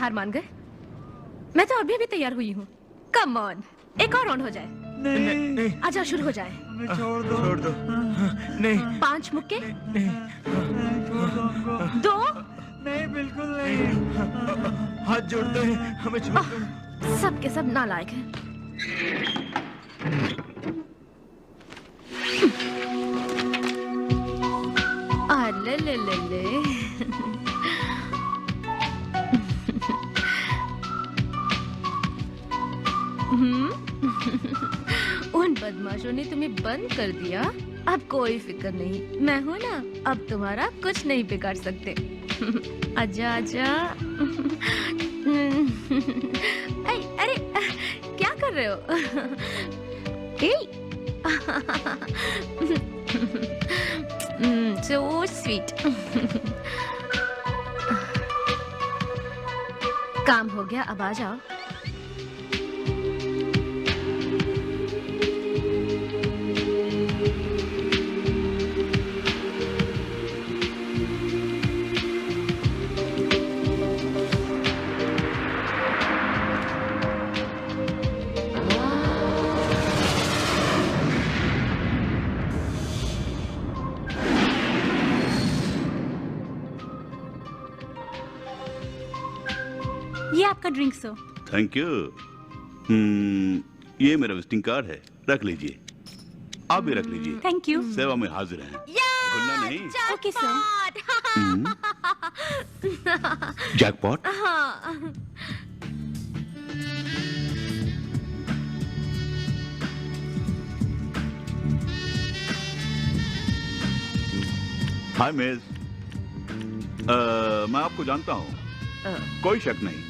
हार मान गए? मैं तो अभी भी तैयार हुई हूँ। कम ऑन, एक और राउंड हो जाए। नहीं नहीं, आजा शुरू हो जाए। छोड़ दो नहीं। 5 मुक्के नहीं, छोड़ दो हमको। 2 नहीं, बिल्कुल नहीं। हाथ जोड़ते हैं, हमें छोड़ दो। सब के सब नालायक हैं। ले ले ले ले। उन बदमाशों ने तुम्हें बंद कर दिया। अब कोई फिक्र नहीं, मैं हूं ना, अब तुम्हारा कुछ नहीं बिगाड़ सकते। आजा आजा। अरे क्या कर रहे हो? So sweet. काम हो गया, अब आ जाओ। ये आपका ड्रिंक सर। Thank you. ये मेरा विजिटिंग कार्ड है, रख लीजिए। आप भी रख लीजिए। Thank you. सेवा में हाजिर हैं। भूलना नहीं। Okay sir. जैकपॉट। हाँ। हाय मिस, मैं आपको जानता हूँ, कोई शक नहीं,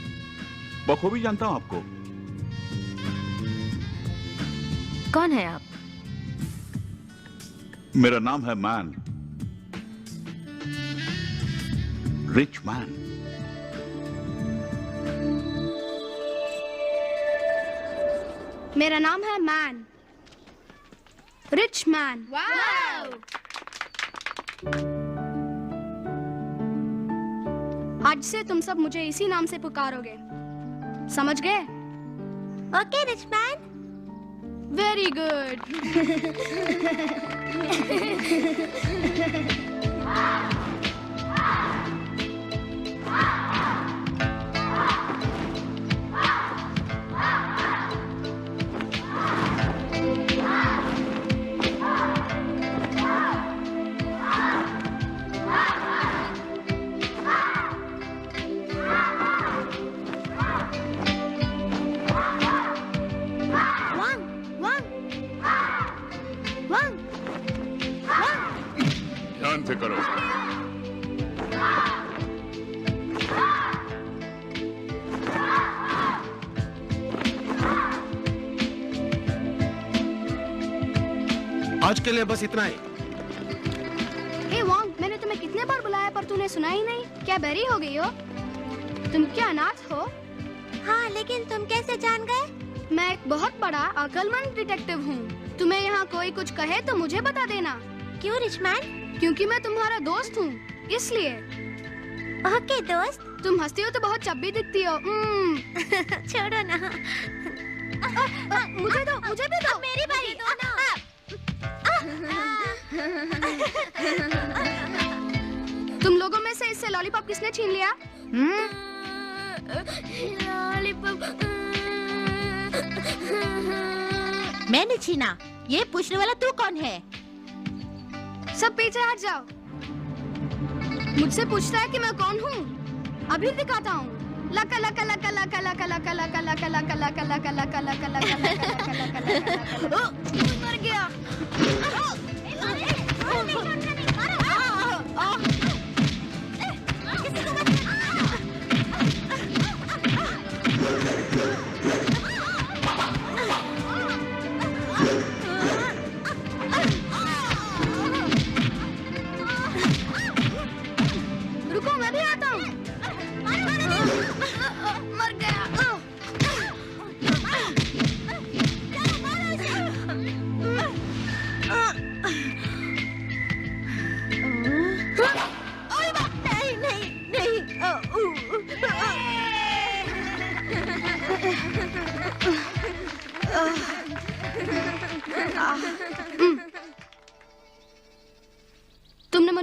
बखूबी जानता हूँ आपको। कौन है आप? मेरा नाम है मैन, रिच मैन। मेरा नाम है मैन, रिच मैन। वाओ! आज से तुम सब मुझे इसी नाम से पुकारोगे, समझ गए? Okay rich man. Very good. ध्यान से करो। आज के लिए बस इतना ही। हे वांग, मैंने तुम्हें कितने बार बुलाया पर तूने सुना ही नहीं। क्या बहरी हो गई हो? तुम क्या अनाथ हो? हाँ, लेकिन तुम कैसे जान गए? मैं एक बहुत बड़ा अक्लमंद डिटेक्टिव हूँ। तुम्हें यहाँ कोई कुछ कहे तो मुझे बता देना। क्यों रिच मैन? क्योंकि मैं तुम्हारा दोस्त हूँ, इसलिए। ओके दोस्त। तुम हंसती हो तो बहुत चब्बी दिखती हो। छोड़ो ना। मुझे दो, मुझे भी दो। मेरी बारी। तुम लोगों में से इससे लॉलीपॉप किसने छीन लिया? लॉलीपॉप मैंने छीना। ये पूछने वाला तू कौन है? सब पीछे हट जाओ। मुझसे पूछता है कि मैं कौन हूँ? अभी दिखाता हूँ। लका लका लका लका लका लका लका लका लका लका लका लका लका लका लका मर गया। रुको, मैं भी आता हूँ। मर गया।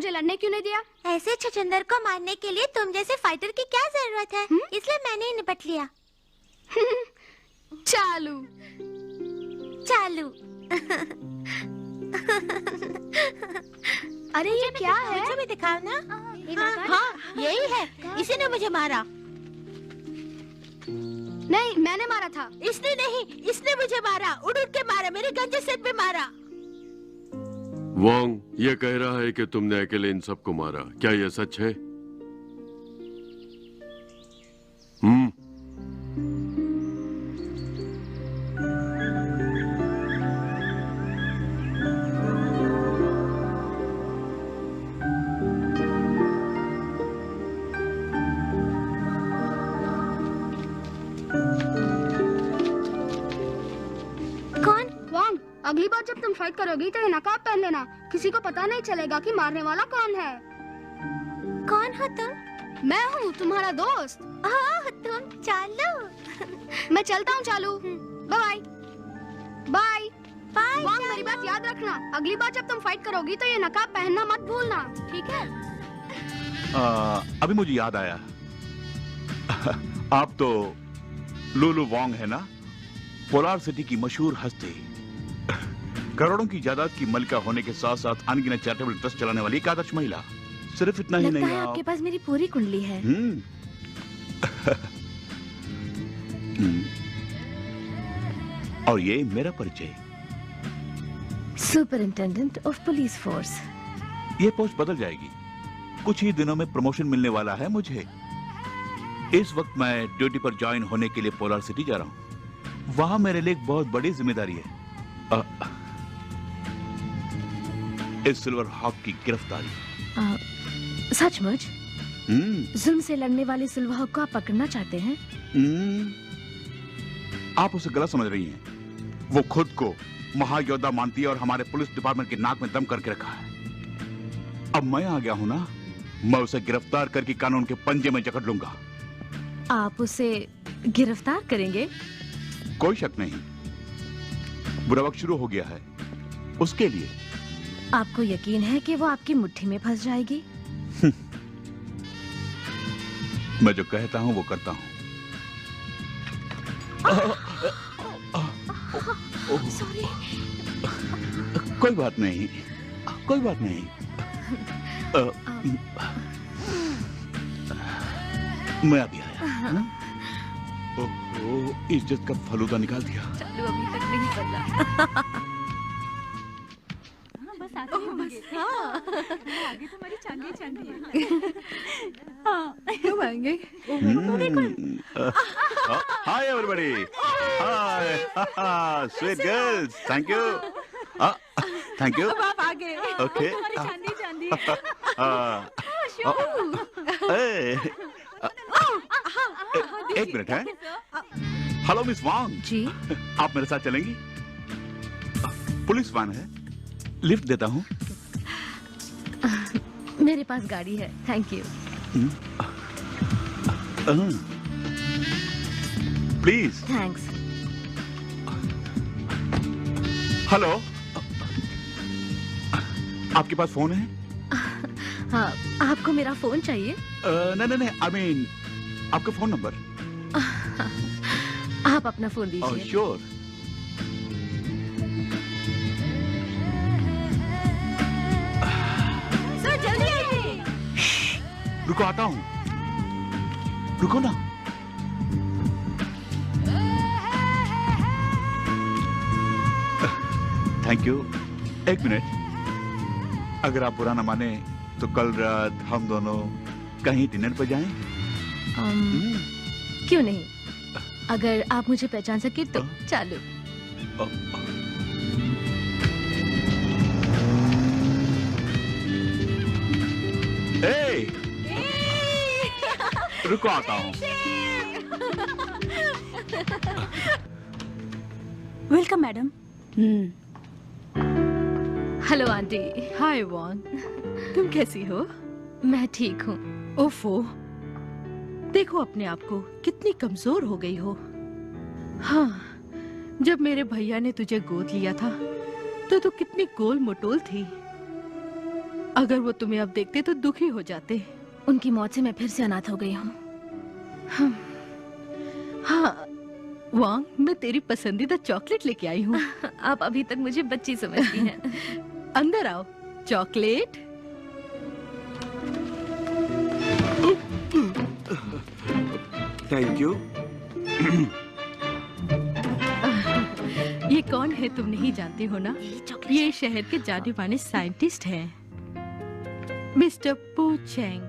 मुझे लड़ने क्यों नहीं दिया? ऐसे छछंदर को मारने के लिए तुम जैसे फाइटर की क्या जरूरत है? इसलिए मैंने ही निपट लिया। चालू चालू। अरे ये क्या है? मुझे भी दिखाओ ना। हाँ, यही है। इसी ने मुझे मारा। नहीं, मैंने मारा था। इसने नहीं, इसने मुझे मारा। उड़ उड़ के मारा, मेरे गंजे सिर पे मारा। वांग ये कह रहा है कि तुमने अकेले इन सबको मारा, क्या यह सच है? अगली बार जब तुम फाइट करोगी तो ये नकाब पहन लेना। किसी को पता नहीं चलेगा कि मारने वाला कौन है। कौन हो तुम? मैं हूँ तुम्हारा दोस्त। तुम चालू। मैं चलता हूँ चालू। Bye bye bye. वांग मेरी बात याद रखना, अगली बार जब तुम फाइट करोगी तो ये नकाब पहनना मत भूलना, ठीक है? अभी मुझे याद आया। आप तो लुलु वांग है ना, पोलार सिटी की मशहूर हस्ती, करोड़ों की जायदाद की मलिका होने के साथ साथ अनगिनत चैरिटेबल ट्रस्ट चलाने वाली एक आदर्श महिला। सिर्फ इतना ही लगता नहीं, है आपके पास मेरी पूरी कुंडली है। और ये मेरा परिचय, सुपरिंटेंडेंट ऑफ पुलिस फोर्स। ये पोस्ट बदल जाएगी, कुछ ही दिनों में प्रमोशन मिलने वाला है मुझे। इस वक्त मैं ड्यूटी पर ज्वाइन होने के लिए पोलार सिटी जा रहा हूँ। वहां मेरे लिए एक बहुत बड़ी जिम्मेदारी है, इस सिल्वर हॉक की गिरफ्तारी। सचमुच? जुल्म से लड़ने वाले सिल्वर हॉक को आप पकड़ना चाहते हैं? आप उसे गलत समझ रही हैं। वो खुद को महायोद्धा मानती है और हमारे पुलिस डिपार्टमेंट के नाक में दम करके रखा है। अब मैं आ गया हूं ना, मैं उसे गिरफ्तार करके कानून के पंजे में जकड़ लूंगा। आप उसे गिरफ्तार करेंगे? कोई शक नहीं, बुरा वक्त शुरू हो गया है। उसके लिए आपको यकीन है कि वो आपकी मुट्ठी में फंस जाएगी? मैं जो कहता हूं वो करता हूं। सॉरी। कोई बात नहीं, कोई बात नहीं। मैं अभी आया। ओहो, इज्जत का फलूदा निकाल दिया। चलो अभी तक नहीं बदला। आगे तुम्हारी चांदी चांदी है। क्यों आएंगे? Hi everybody, hi sweet girls, thank you, thank you. अब आप आ गए। ओके, तुम्हारी चांदी चांदी एक मिनट है। हेलो मिस वांग जी, आप मेरे साथ चलेंगी? पुलिस वान है, लिफ्ट देता हूँ। मेरे पास गाड़ी है, thank you. Please. Thanks. Hello, आपके पास फोन है? हाँ, आपको मेरा फोन चाहिए? नहीं, आई मीन आपका फोन नंबर। आप अपना फोन दीजिए। श्योर। सर जल्दी आइए। रुको, आता हूँ, रुको ना। Thank you. एक मिनट, अगर आप बुरा न माने तो कल रात हम दोनों कहीं डिनर पर जाएं? क्यों नहीं, अगर आप मुझे पहचान सके तो। चालू। रुको, आता हूँ। Welcome madam. Hello aunty. Hi Won, तुम कैसी हो? मैं ठीक हूँ। ओफो, देखो अपने आप को, कितनी कमजोर हो गई हो। हाँ, जब मेरे भैया ने तुझे गोद लिया था तो तू कितनी गोल मटोल थी। अगर वो तुम्हें अब देखते तो दुखी हो जाते। उनकी मौत से मैं फिर से अनाथ हो गई हूँ। हाँ वांग, मैं तेरी पसंदीदा चॉकलेट लेके आई हूँ। आप अभी तक मुझे बच्ची समझती हैं। अंदर आओ। चॉकलेट। Thank you. ये कौन है तुम नहीं जानती हो ना? ये शहर के जाने माने साइंटिस्ट हैं, मिस्टर पू चैंग।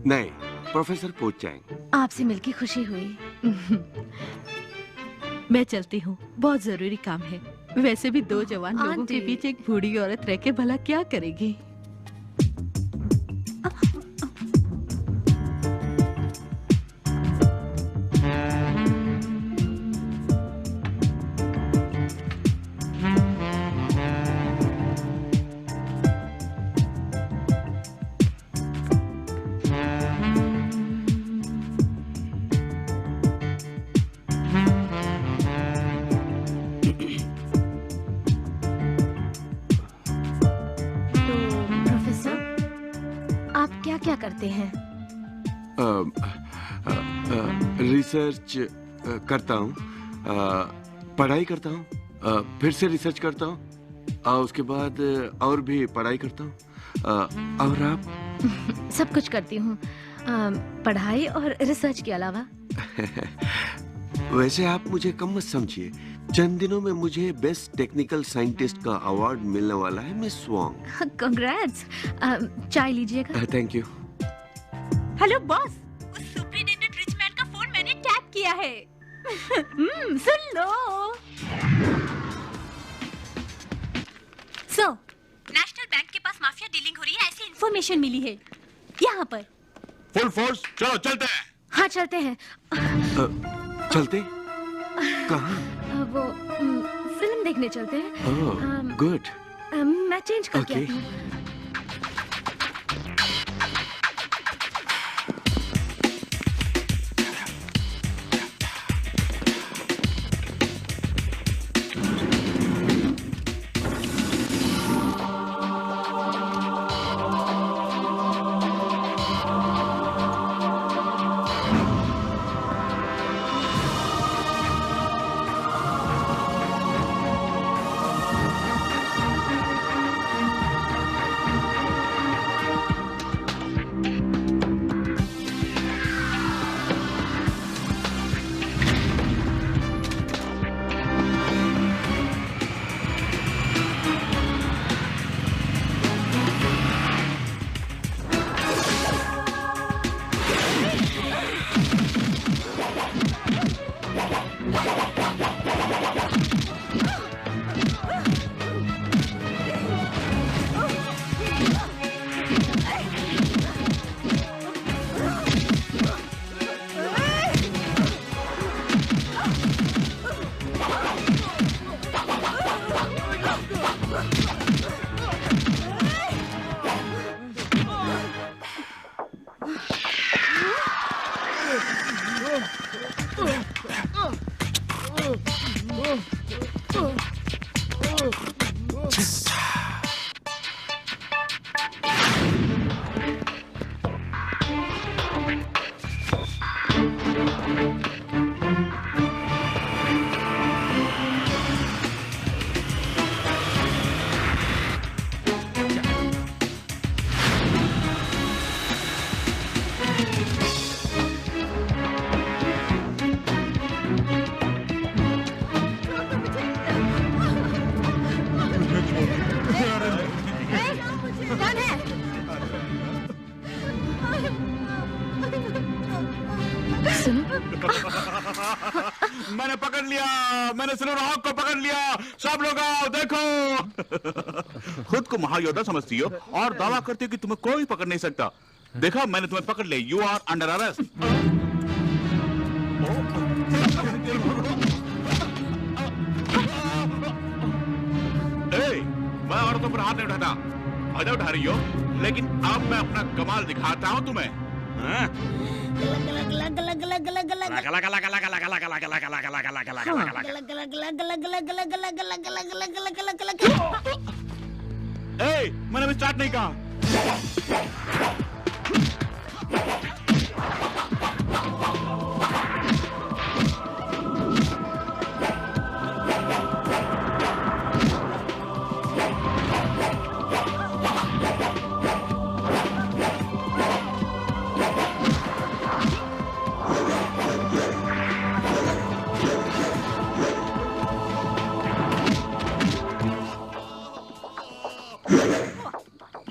नहीं, प्रोफेसर पू चैंग। आपसे मिलकर खुशी हुई। मैं चलती हूँ, बहुत जरूरी काम है। वैसे भी दो जवान लोगों के आंटी। बीच एक बूढ़ी औरत रह के भला क्या करेगी? क्या करते हैं? रिसर्च करता हूँ, पढ़ाई करता हूँ, फिर से रिसर्च करता हूँ, उसके बाद और भी पढ़ाई करता हूँ। और आप? सब कुछ करती हूँ, पढ़ाई और रिसर्च के अलावा। वैसे आप मुझे कम मत समझिए। चंद दिनों में मुझे बेस्ट टेक्निकल साइंटिस्ट का अवार्ड मिलने वाला है, मिस वांग। कांग्रेट्स। चाय लीजिएगा। Thank you. हेलो बॉस, उस सुपरिटेंडेंट रिचमैन का फोन मैंने टैप किया है। सुन लो। सो, नेशनल बैंक के पास माफिया डीलिंग हो रही है, ऐसी इंफॉर्मेशन मिली है। यहाँ पर फुल फोर्स, चलो चलते हैं। हाँ चलते हैं। चलते? कहाँ? वो फिल्म देखने चलते हैं। गुड। मैं चेंज करके आती हूँ। मैंने पकड़ लिया, मैंने सिल्वर हॉक को पकड़ लिया। सब लोग आओ, देखो। खुद को महायोद्धा समझती हो और दावा करती हो कि तुम्हें कोई पकड़ नहीं सकता। देखा, मैंने तुम्हें पकड़ लिया। You are under arrest. मैं औरतों पर हाथ नहीं उठाता। आजा उठा रही हो, लेकिन अब मैं अपना कमाल दिखाता हूँ तुम्हें। मैंने अभी स्टार्ट नहीं कहा।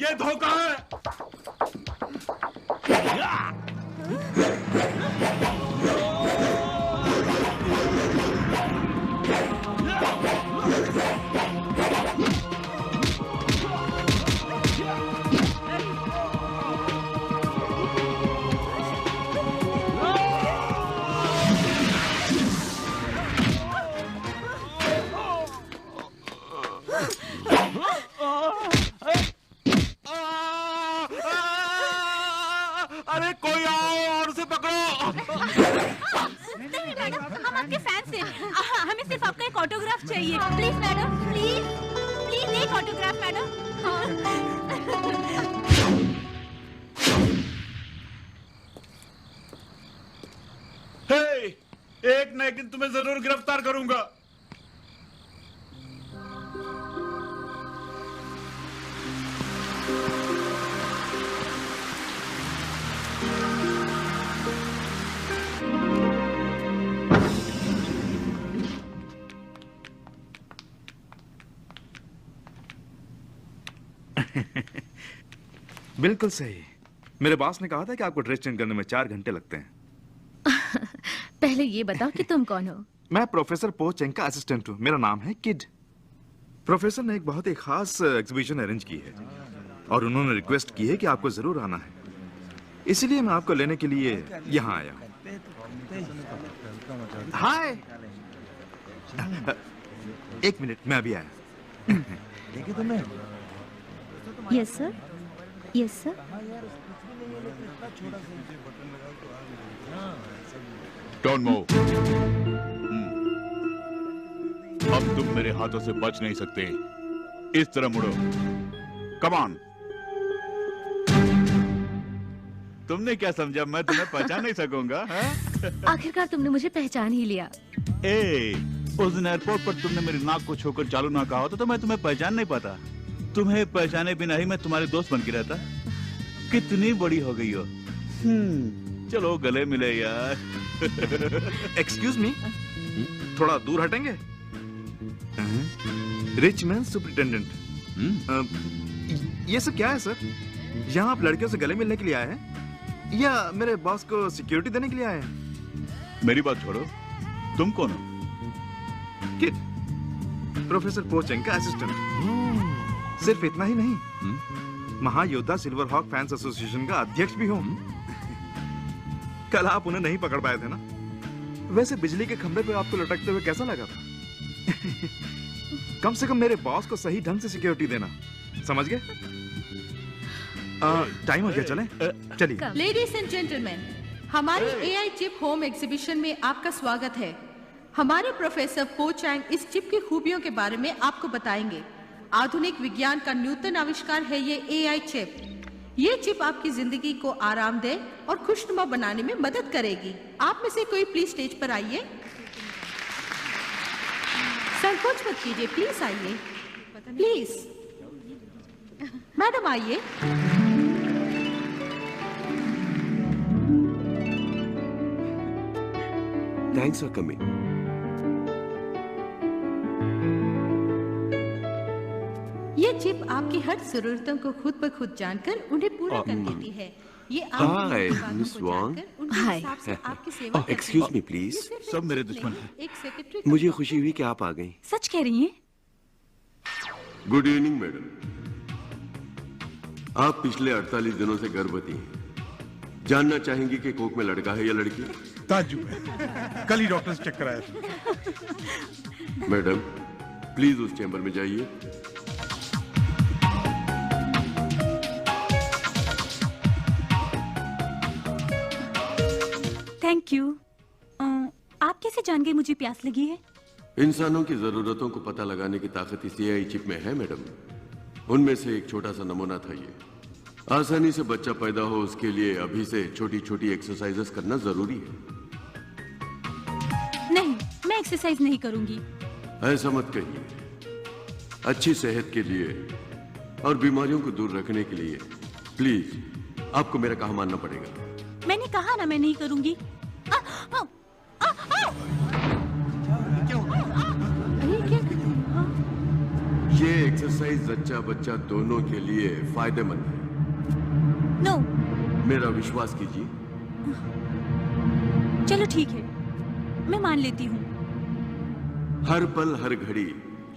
ये धोखा है। अरे कोई आओ और उसे पकड़ो। नहीं मैडम, हम आपके फैंस हैं। हमें सिर्फ आपका एक ऑटोग्राफ चाहिए। प्लीज मैडम, प्लीज प्लीज एक ऑटोग्राफ मैडम। हे, एक न एक दिन तुम्हें जरूर गिरफ्तार करूंगा। बिल्कुल सही। मेरे बॉस ने कहा था कि आपको ड्रेस चेंज करने में 4 घंटे लगते हैं। पहले ये बताओ कि तुम कौन हो? मैं प्रोफेसर पो चेंग का असिस्टेंट हूँ। मेरा नाम है किड। प्रोफेसर ने एक बहुत ही खास एग्जीबिशन अरेंज की है और उन्होंने रिक्वेस्ट की है कि आपको जरूर आना है, इसलिए मैं आपको लेने के लिए यहाँ आया हूँ। हाय, एक मिनट, मैं अभी आया। Yes sir, yes sir. Don't move. अब तुम मेरे हाथों से बच नहीं सकते। इस तरह मुड़ो। Come on. तुमने क्या समझा मैं तुम्हें पहचान नहीं सकूंगा? आखिरकार तुमने मुझे पहचान ही लिया। उस दिन एयरपोर्ट पर तुमने मेरी नाक को छोकर चालू ना कहा होता तो मैं तुम्हें पहचान नहीं पाता। तुम्हें पहचाने बिना ही मैं तुम्हारे दोस्त बन के रहता। कितनी बड़ी हो गई हो। चलो गले मिले यार। एक्सक्यूज मी, थोड़ा दूर हटेंगे? रिच मैन सुपरिटेंडेंट, ये सब क्या है सर? यहाँ आप लड़कियों से गले मिलने के लिए आए हैं या मेरे बॉस को सिक्योरिटी देने के लिए आए हैं? मेरी बात छोड़ो, तुम कौन हो? किड, प्रोफेसर पो चेंग का असिस्टेंट। सिर्फ इतना ही नहीं, महायोद्धा सिल्वर हॉक फैंस एसोसिएशन का अध्यक्ष भी हूँ। कल आप उन्हें नहीं पकड़ पाए थे ना? वैसे बिजली के खंभे पे आपको लटकते हुए कैसा लगा था? कम से कम मेरे बॉस को सही ढंग से सिक्योरिटी देना, समझ गए? टाइम हो गया, चलें? चलिए। लेडीज एंड जेंटलमैन, हमारी एआई चिप होम एग्जीबिशन में आपका स्वागत है। हमारे प्रोफेसर पो चैंग इस चिप की खूबियों के बारे में आपको बताएंगे। आधुनिक विज्ञान का नूतन आविष्कार है ये एआई चिप। ये चिप आपकी जिंदगी को आरामदेह और खुशनुमा बनाने में मदद करेगी। आप में से कोई प्लीज स्टेज पर आइए। संकोच मत कीजिए, प्लीज आइए, प्लीज। मैडम आइए। Thanks for coming. ये चिप आपकी हर जरूरतों को खुद ब खुद जानकर उन्हें पूरा कर देती है। ये आपकी हाय बातों मिस को वांग। जानकर उनके हिसाब से आपकी सेवा करती है। Excuse me please. ये सिर्फ सब मेरे एक दुश्मन नहीं, हैं। एक सेक्रेटरी मुझे खुशी हुई कि आप आ गई। सच कह रही हैं? Good evening madam. आप पिछले 48 दिनों से गर्भवती हैं। जानना चाहेंगी कि कोख में लड़का है या लड़की? ताज्जुब है, कल ही डॉक्टर से चेक कराया था। मैडम प्लीज उस चैम्बर में जाइए। Thank you. आप कैसे जान गए मुझे प्यास लगी है? इंसानों की जरूरतों को पता लगाने की ताकत इस एआई चिप में है मैडम। उनमें से एक छोटा सा नमूना था ये। आसानी से बच्चा पैदा हो उसके लिए अभी से छोटी छोटी एक्सरसाइजेस करना जरूरी है। नहीं, मैं एक्सरसाइज नहीं करूंगी। ऐसा मत कहिए। अच्छी सेहत के लिए और बीमारियों को दूर रखने के लिए प्लीज आपको मेरा कहा मानना पड़ेगा। मैंने कहा ना मैं नहीं करूंगी। ये एक्सरसाइज जच्चा बच्चा दोनों के लिए फायदेमंद है। नो। मेरा विश्वास कीजिए। चलो ठीक है, मैं मान लेती हूँ। हर पल हर घड़ी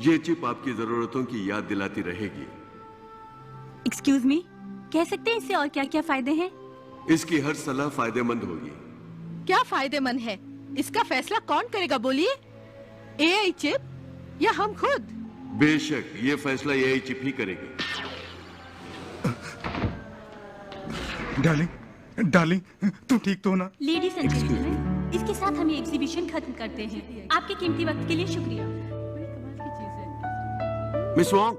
ये चिप आपकी जरूरतों की याद दिलाती रहेगी। एक्सक्यूज मी, कह सकते हैं इससे और क्या क्या फायदे हैं? इसकी हर सलाह फायदेमंद होगी। क्या फायदेमंद है इसका फैसला कौन करेगा बोलिए? एआई चिप या हम खुद? बेशक ये फैसला एआई चिप ही करेगी। डार्लिंग तू ठीक तो हो ना? लेडीज एंड जेंटलमैन, इसके साथ हम ये एग्जीबिशन खत्म करते हैं। आपके कीमती वक्त के लिए शुक्रिया। Miss Wong,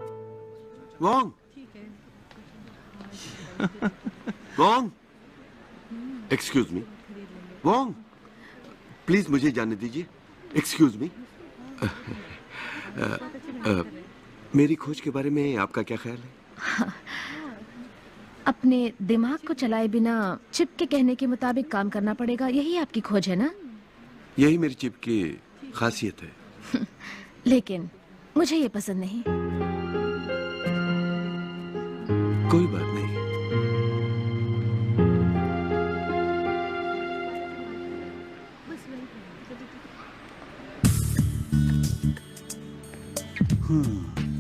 Wong, excuse me, Wong, please मुझे जाने दीजिए। एक्सक्यूज मी, मेरी खोज के बारे में आपका क्या ख्याल है? अपने दिमाग को चलाए बिना चिप के कहने के मुताबिक काम करना पड़ेगा, यही आपकी खोज है ना? यही मेरी चिप की खासियत है। लेकिन मुझे ये पसंद नहीं। कोई बात नहीं।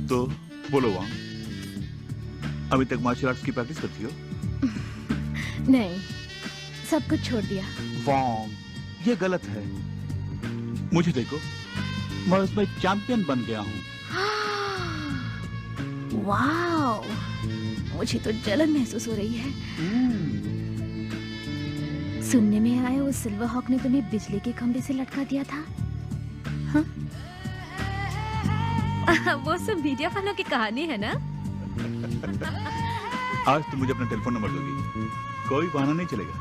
तो बोलो वांग, अभी तक मार्शल आर्ट्स की प्रैक्टिस करती हो? नहीं, सब कुछ छोड़ दिया। वांग, ये गलत है। मुझे देखो, मैं उसमें चैंपियन बन गया हूँ। वाओ, मुझे तो जलन महसूस हो रही है। सुनने में आया उस सिल्वर हॉक ने तुम्हें बिजली के खंभे से लटका दिया था। हाँ? वो सब मीडिया वालों की कहानी है ना? आज तुम मुझे अपना टेलीफोन नंबर दोगी, कोई बहाना नहीं चलेगा।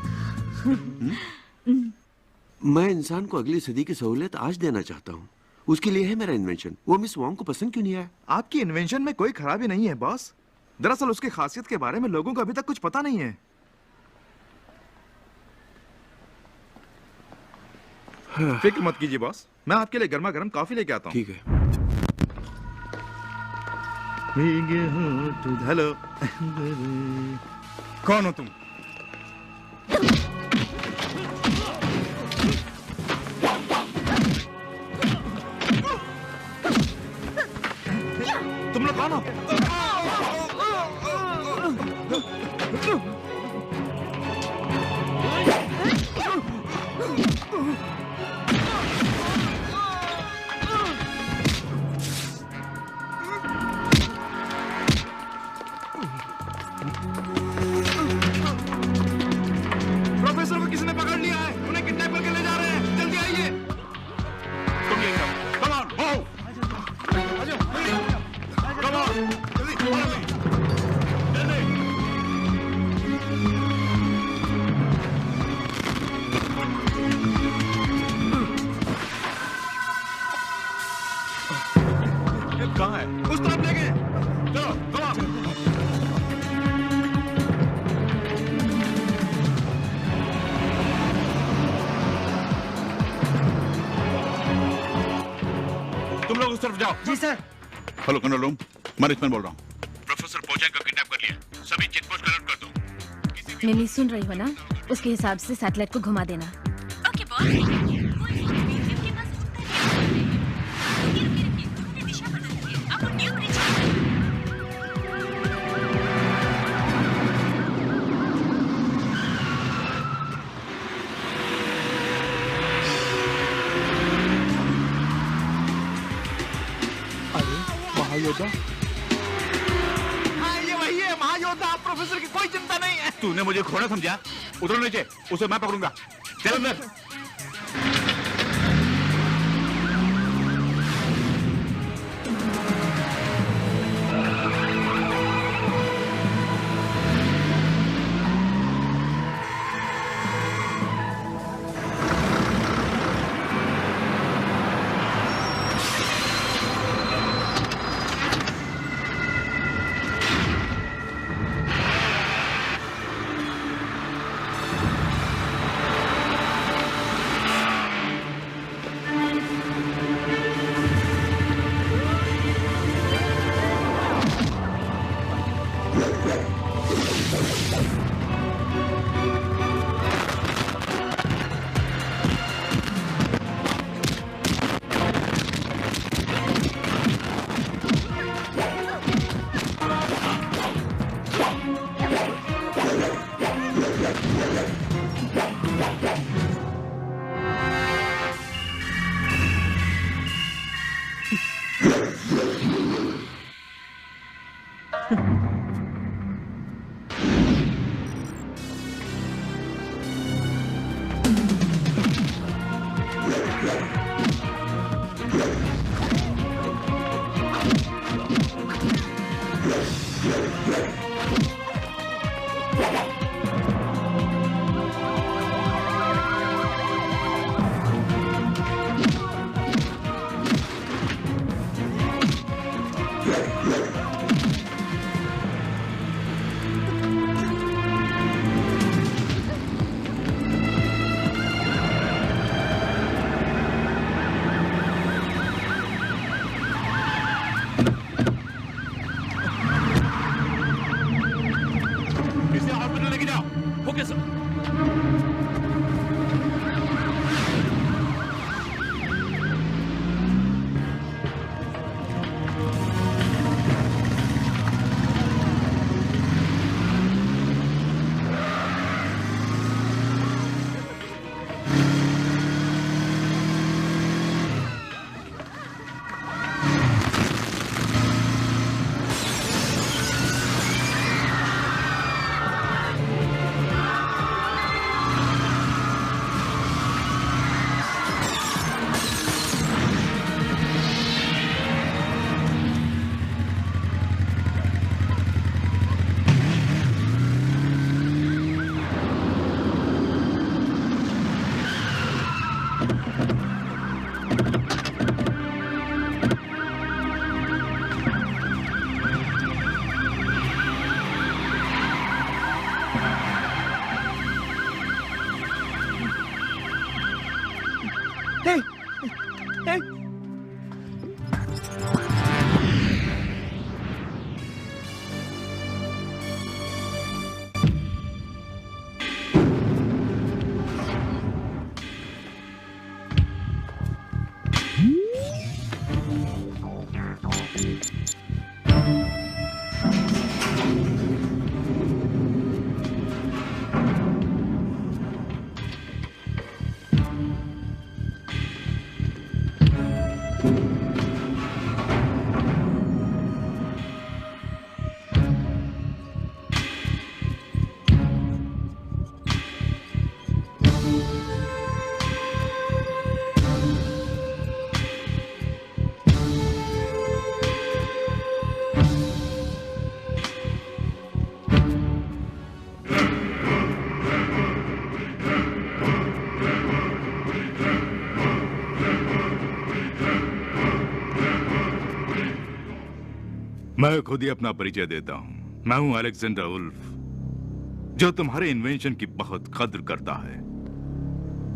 मैं इंसान को अगली सदी की सहूलियत आज देना चाहता हूँ। उसके लिए है मेरा इन्वेंशन। वो मिस वोंग को पसंद क्यों नहीं आया? आपकी इन्वेंशन में कोई खराबी नहीं है बॉस। दरअसल उसकी खासियत के बारे में लोगों को अभी तक कुछ पता नहीं है। फिक्र मत कीजिए बॉस, मैं आपके लिए गर्मा गर्म कॉफी लेके आता हूँ। ठीक है। हेलो। कौन हो तुम? तुम लोग कौन हो? प्रोफेसर को किसी ने पकड़ लिया है, उन्हें किडनैप करके ले जा रहे हैं। जल्दी आइए। तुम ये सब, come on, move! Come on, जल्दी, follow me. जल्दी। ये कहाँ है? उस तरफ ले गए। चलो, come on. तुम लोग उस तरफ जाओ। जी सर। हेलो कंट्रोल रूम, मैं रिचमैन बोल रहा हूँ। प्रोफेसर पोचैंग को किडनैप कर लिया। सभी चेकपोस्ट अलर्ट कर दो। मिमी सुन रही हो ना? उसके हिसाब से सैटेलाइट को घुमा देना। Okay boss. दिशा बदल दी है। अब न्यू ब्रिज। महायोद्धा? हाँ, ये वही है महायोद्धा। आप प्रोफेसर की कोई चिंता नहीं है। तूने मुझे घोड़ा समझा? उतरो नीचे, उसे मैं पकड़ूंगा। चल अंदर। मैं खुद ही अपना परिचय देता हूं। मैं हूं अलेक्जेंडर वुल्फ, जो तुम्हारे इन्वेंशन की बहुत कद्र करता है।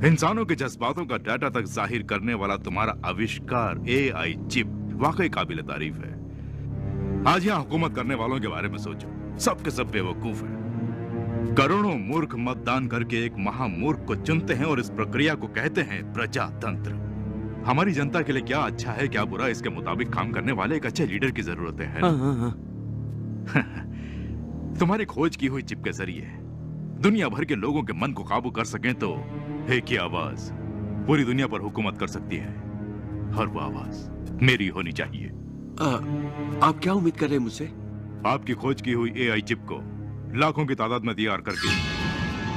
इंसानों के जज्बातों का डाटा तक जाहिर करने वाला तुम्हारा आविष्कार एआई चिप वाकई काबिल तारीफ है। आज यहां हुकूमत करने वालों के बारे में सोचो, सबके सब बेवकूफ हैं। करोड़ों मूर्ख मतदान करके एक महामूर्ख को चुनते हैं और इस प्रक्रिया को कहते हैं प्रजातंत्र। हमारी जनता के लिए क्या अच्छा है क्या बुरा, इसके मुताबिक काम करने वाले एक अच्छे लीडर की जरूरत है। हाँ। तुम्हारी खोज की हुई चिप के जरिए दुनिया भर के लोगों के मन को काबू कर सकें तो एक ही आवाज पूरी दुनिया पर हुकूमत कर सकती है, और वो आवाज मेरी होनी चाहिए। आप क्या उम्मीद कर रहे हैं मुझसे? आपकी खोज की हुई एआई चिप को लाखों की तादाद में तैयार करके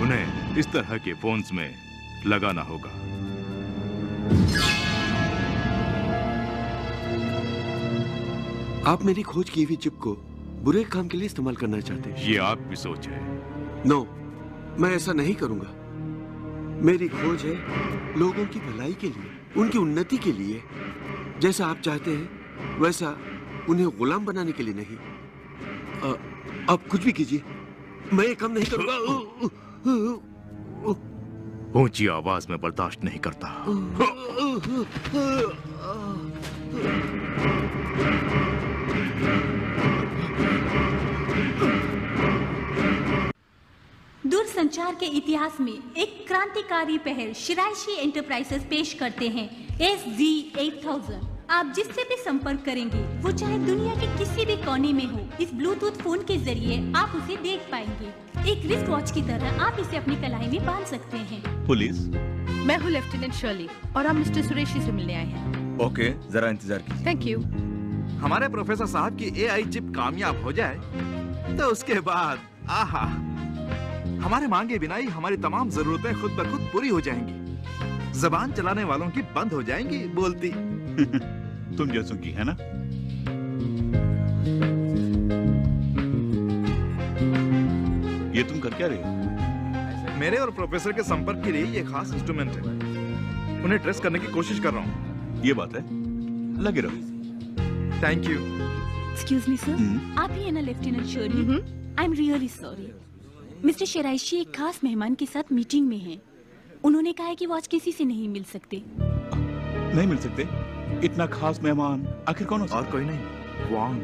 उन्हें इस तरह के फोन्स में लगाना होगा। आप मेरी खोज की हुई चिप को बुरे काम के लिए इस्तेमाल करना चाहते हैं? ये आपकी सोच है। नो, मैं ऐसा नहीं करूंगा। मेरी खोज है लोगों की भलाई के लिए, उनकी उन्नति के लिए। जैसा आप चाहते हैं वैसा, उन्हें गुलाम बनाने के लिए नहीं। आप कुछ भी कीजिए, मैं ये काम नहीं करूंगा। ऊंची आवाज में बर्दाश्त नहीं करता। दूरसंचार के इतिहास में एक क्रांतिकारी पहल शिराइशी एंटरप्राइजेस पेश करते हैं SG-8000। आप जिससे भी संपर्क करेंगे वो चाहे दुनिया के किसी भी कोने में हो, इस ब्लूटूथ फोन के जरिए आप उसे देख पाएंगे। एक रिस्ट वॉच की तरह आप इसे अपनी कलाई में बांध सकते हैं। पुलिस, मैं हूँ लेफ्टिनेंट शर्ली और हम मिस्टर सुरेशी से मिलने आए हैं। ओके, जरा इंतजार कीजिए। Thank you. हमारे प्रोफेसर साहब की एआई चिप कामयाब हो जाए तो उसके बाद आहा, हमारे मांगे बिना ही हमारी तमाम जरूरतें खुद ब खुद पूरी हो जाएंगी। जबान चलाने वालों की बंद हो जाएंगी बोलती। तुम जैसों की है ना? ये तुम कर क्या रहे हो? मेरे और प्रोफेसर के संपर्क के लिए ये खास इंस्ट्रूमेंट है। उन्हें ट्रेस करने की कोशिश कर रहा हूँ। ये बात है, लगे रहो। Thank you. Excuse me sir, आप ही है ना lieutenant Shirley? I am really sorry. Mister Shiraishi एक खास मेहमान के साथ मीटिंग में हैं। उन्होंने कहा है कि वो आज किसी से नहीं मिल सकते। नहीं मिल सकते? इतना खास मेहमान आखिर कौन हो? और कोई नहीं, वांग।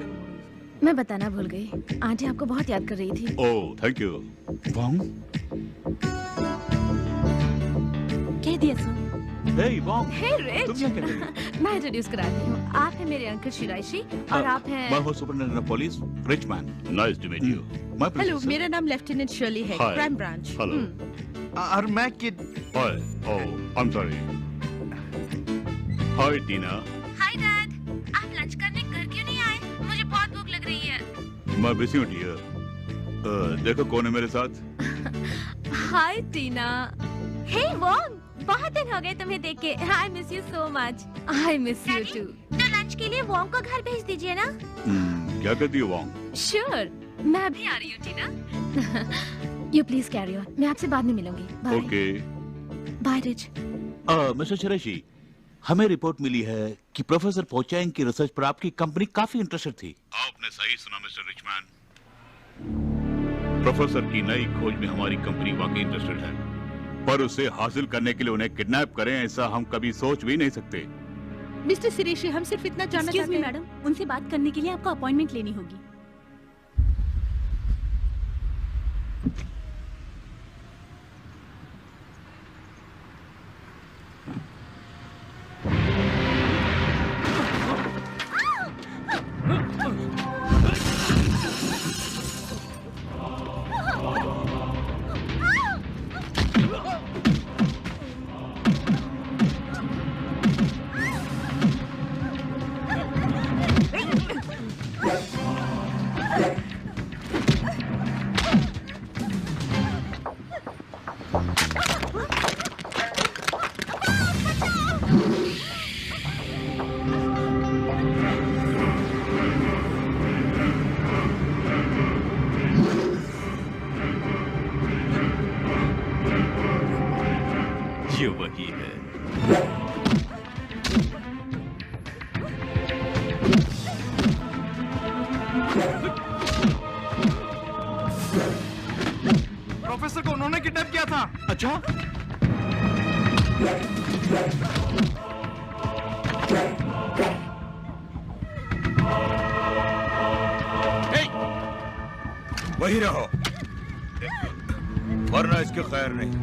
मैं बताना भूल गई, आंटी आपको बहुत याद कर रही थी। ओह, थैंक यू। वांग? कह दिया सर। हे वांग, हे रिच, तुम क्या कर रही हो? मैं इंट्रोड्यूस कराती हूँ। आप हैं मेरे अंकल शिराइशी और आप हैं। मैं हूँ superintendent of police, rich man. Nice to meet you. Hello, मेरा नाम लेफ्टिनेंट शर्ली है, Hi. Crime branch. और मैं kid. Hi, oh, I am sorry. Hi Tina. Hi dad, आप लंच करने घर क्यों नहीं आए? मुझे बहुत भूख लग रही है। मैं बिजी हूँ डियर। देखो कौन है मेरे साथ। हाय टीना। हे वॉन्ग, बहुत दिन हो गए तुम्हें देख के। I miss you so much. I miss you too. तो लंच के लिए वॉन्ग को घर भेज दीजिए ना। क्या कहती हो वांग? श्योर, मैं भी आ रही हूँ Tina. You please carry on, मैं आपसे बाद में मिलूंगी। Bye. Okay. Bye Rich. Mister Shiraishi, हमें रिपोर्ट मिली है कि प्रोफेसर पोचैंग की रिसर्च पर आपकी कंपनी काफी इंटरेस्टेड थी। आपने सही सुना मिस्टर रिचमैन। प्रोफेसर की नई खोज में हमारी कंपनी वाकई इंटरेस्टेड है, पर उसे हासिल करने के लिए उन्हें किडनैप करें ऐसा हम कभी सोच भी नहीं सकते। मिस्टर शिराइशी, हम सिर्फ इतना जानना चाहते हैं। मैडम, उनसे बात करने के लिए आपको अपॉइंटमेंट लेनी होगी। ये वही है। प्रोफेसर को उन्होंने किडनैप किया था। अच्छा? वही रहो, वरना इसके खैर नहीं।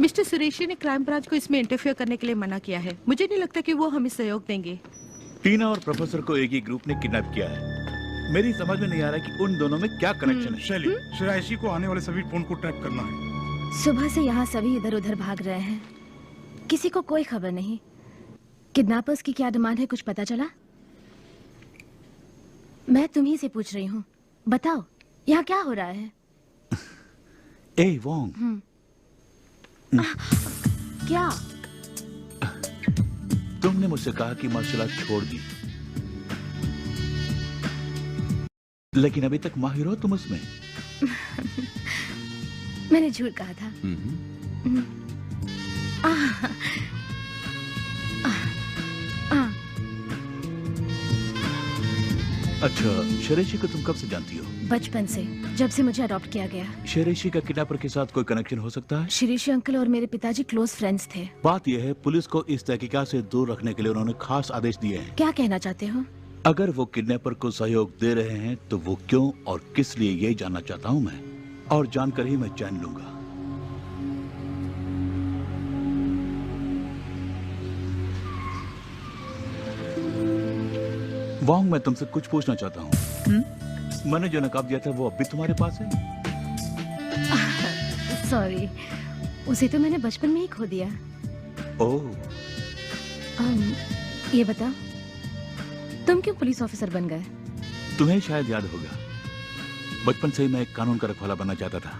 मिस्टर सुरेशी ने क्राइम ब्रांच को इसमें इंटरफेयर करने के लिए मना किया है। मुझे नहीं लगता कि वो हमें सहयोग देंगे। टीना और प्रोफेसर को एक ही ग्रुप ने किडनैप किया है। मेरी समझ में नहीं आ रहा कि उन दोनों में क्या कनेक्शन है। शैली, शिराइशी को आने वाले सभी फोन को ट्रैप करना है। सुबह से यहाँ सभी इधर उधर भाग रहे हैं, किसी को कोई खबर नहीं। किडनैपर्स की क्या डिमांड है, कुछ पता चला? मैं तुम्ही से पूछ रही हूँ, बताओ यहाँ क्या हो रहा है? ए वोंग, क्या? तुमने मुझसे कहा कि मार्शल आर्ट छोड़ दी, लेकिन अभी तक माहिर हो तुम उसमें। मैंने झूठ कहा था। अच्छा, शेरेशी को तुम कब से जानती हो? बचपन से, जब से मुझे अडॉप्ट किया गया। शेरेशी का किडनैपर के साथ कोई कनेक्शन हो सकता है? शिरीषी अंकल और मेरे पिताजी क्लोज फ्रेंड्स थे। बात यह है, पुलिस को इस तहकीकात से दूर रखने के लिए उन्होंने खास आदेश दिए हैं। क्या कहना चाहते हो? अगर वो किडनैपर को सहयोग दे रहे हैं तो वो क्यों और किस लिए, यही जानना चाहता हूँ मैं, और जानकर ही मैं चैन लूंगा। वांग, मैं तुमसे कुछ पूछना चाहता हूँ। मैंने जो नकाब दिया था वो अब भी तुम्हारे पास है? सॉरी, उसे तो मैंने बचपन में ही खो दिया। ओह। ये बता, तुम क्यों पुलिस ऑफिसर बन गए? तुम्हें शायद याद होगा, बचपन से ही मैं एक कानून का रखवाला बनना चाहता था।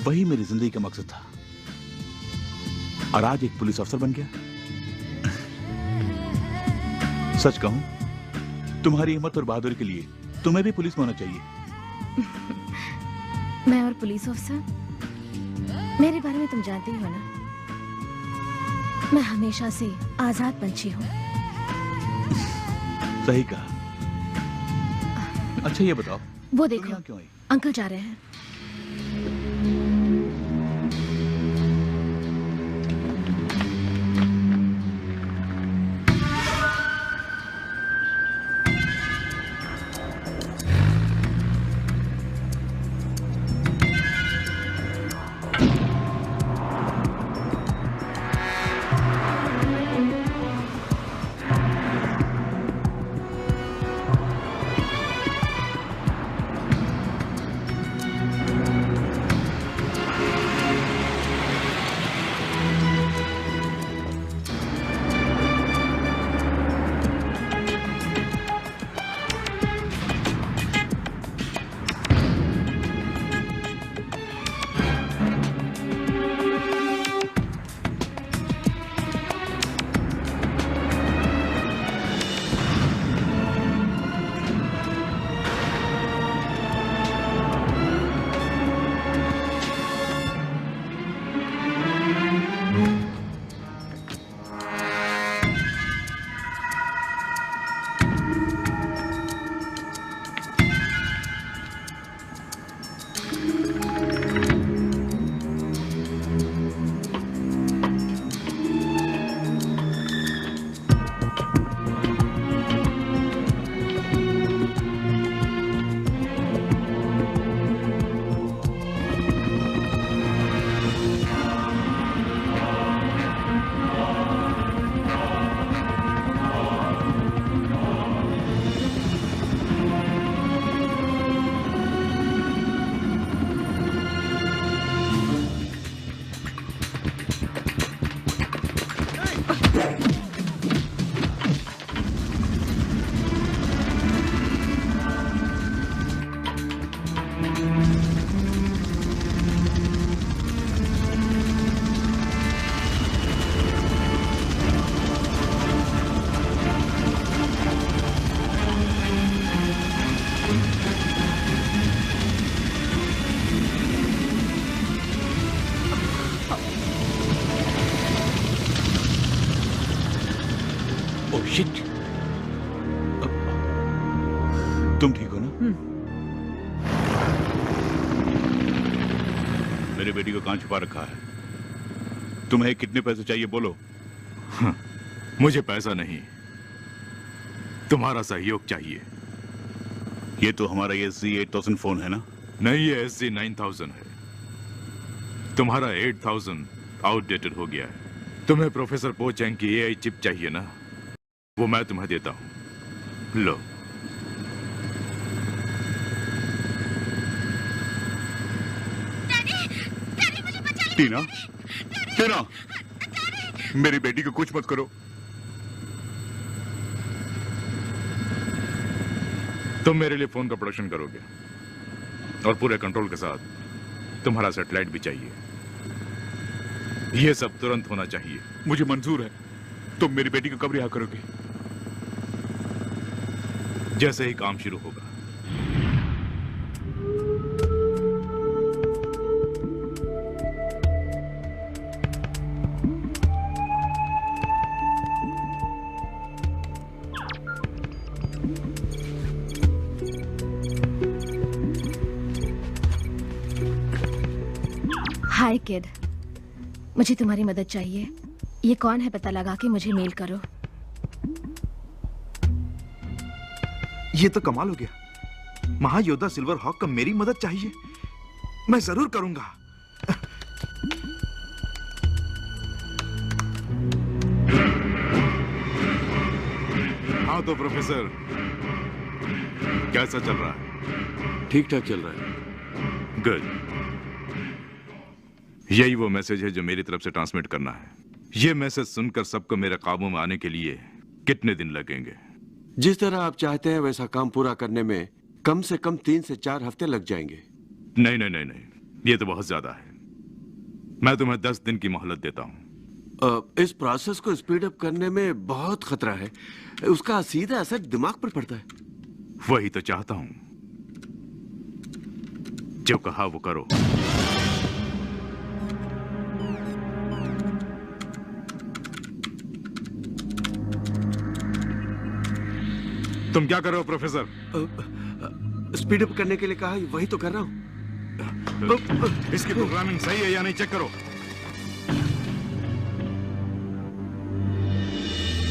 वही मेरी जिंदगी का मकसद था, और आज एक पुलिस अफसर बन गया। सच कहूं, तुम्हारी हिम्मत और बहादुरी के लिए तुम्हें भी पुलिस में होना चाहिए। मैं और पुलिस ऑफिसर, मेरे बारे में तुम जानते ही हो ना, मैं हमेशा से आजाद पंछी हूँ। सही कहा। अच्छा ये बताओ, वो देखो, क्यों आई? अंकल जा रहे हैं। तुम ठीक हो ना? मेरे बेटी को कहां छुपा रखा है? तुम्हें कितने पैसे चाहिए बोलो? मुझे पैसा नहीं, तुम्हारा सहयोग चाहिए। ये तो हमारा SG-8000 फोन है ना? नहीं, ये SG-9000 है। तुम्हारा 8000 आउटडेटेड हो गया है। तुम्हें प्रोफेसर पो चैंग की AI चिप चाहिए ना? वो मैं तुम्हें देता हूं, लो। टीना, टीना, मेरी बेटी को कुछ मत करो। तुम मेरे लिए फोन का प्रोडक्शन करोगे और पूरे कंट्रोल के साथ तुम्हारा सैटेलाइट भी चाहिए। ये सब तुरंत होना चाहिए। मुझे मंजूर है। तुम मेरी बेटी को कब रिहा करोगे? जैसे ही काम शुरू होगा। हाय किड, मुझे तुम्हारी मदद चाहिए। ये कौन है पता लगा के मुझे मेल करो। ये तो कमाल हो गया। महायोद्धा सिल्वर हॉक का मेरी मदद चाहिए। मैं जरूर करूंगा। हाँ तो प्रोफेसर, कैसा चल रहा है? ठीक ठाक चल रहा है। गुड। यही वो मैसेज है जो मेरी तरफ से ट्रांसमिट करना है। ये मैसेज सुनकर सबको मेरे काबू में आने के लिए कितने दिन लगेंगे? जिस तरह आप चाहते हैं वैसा काम पूरा करने में कम से कम 3 से 4 हफ्ते लग जाएंगे। नहीं नहीं नहीं नहीं, ये तो बहुत ज्यादा है। मैं तुम्हें 10 दिन की मोहलत देता हूँ। इस प्रोसेस को स्पीड अप करने में बहुत खतरा है। उसका सीधा असर दिमाग पर पड़ता है। वही तो चाहता हूँ। जो कहा वो करो। तुम क्या कर रहे हो प्रोफेसर? स्पीड अप करने के लिए कहा, वही तो कर रहा हूँ। इसकी प्रोग्रामिंग सही है या नहीं चेक करो।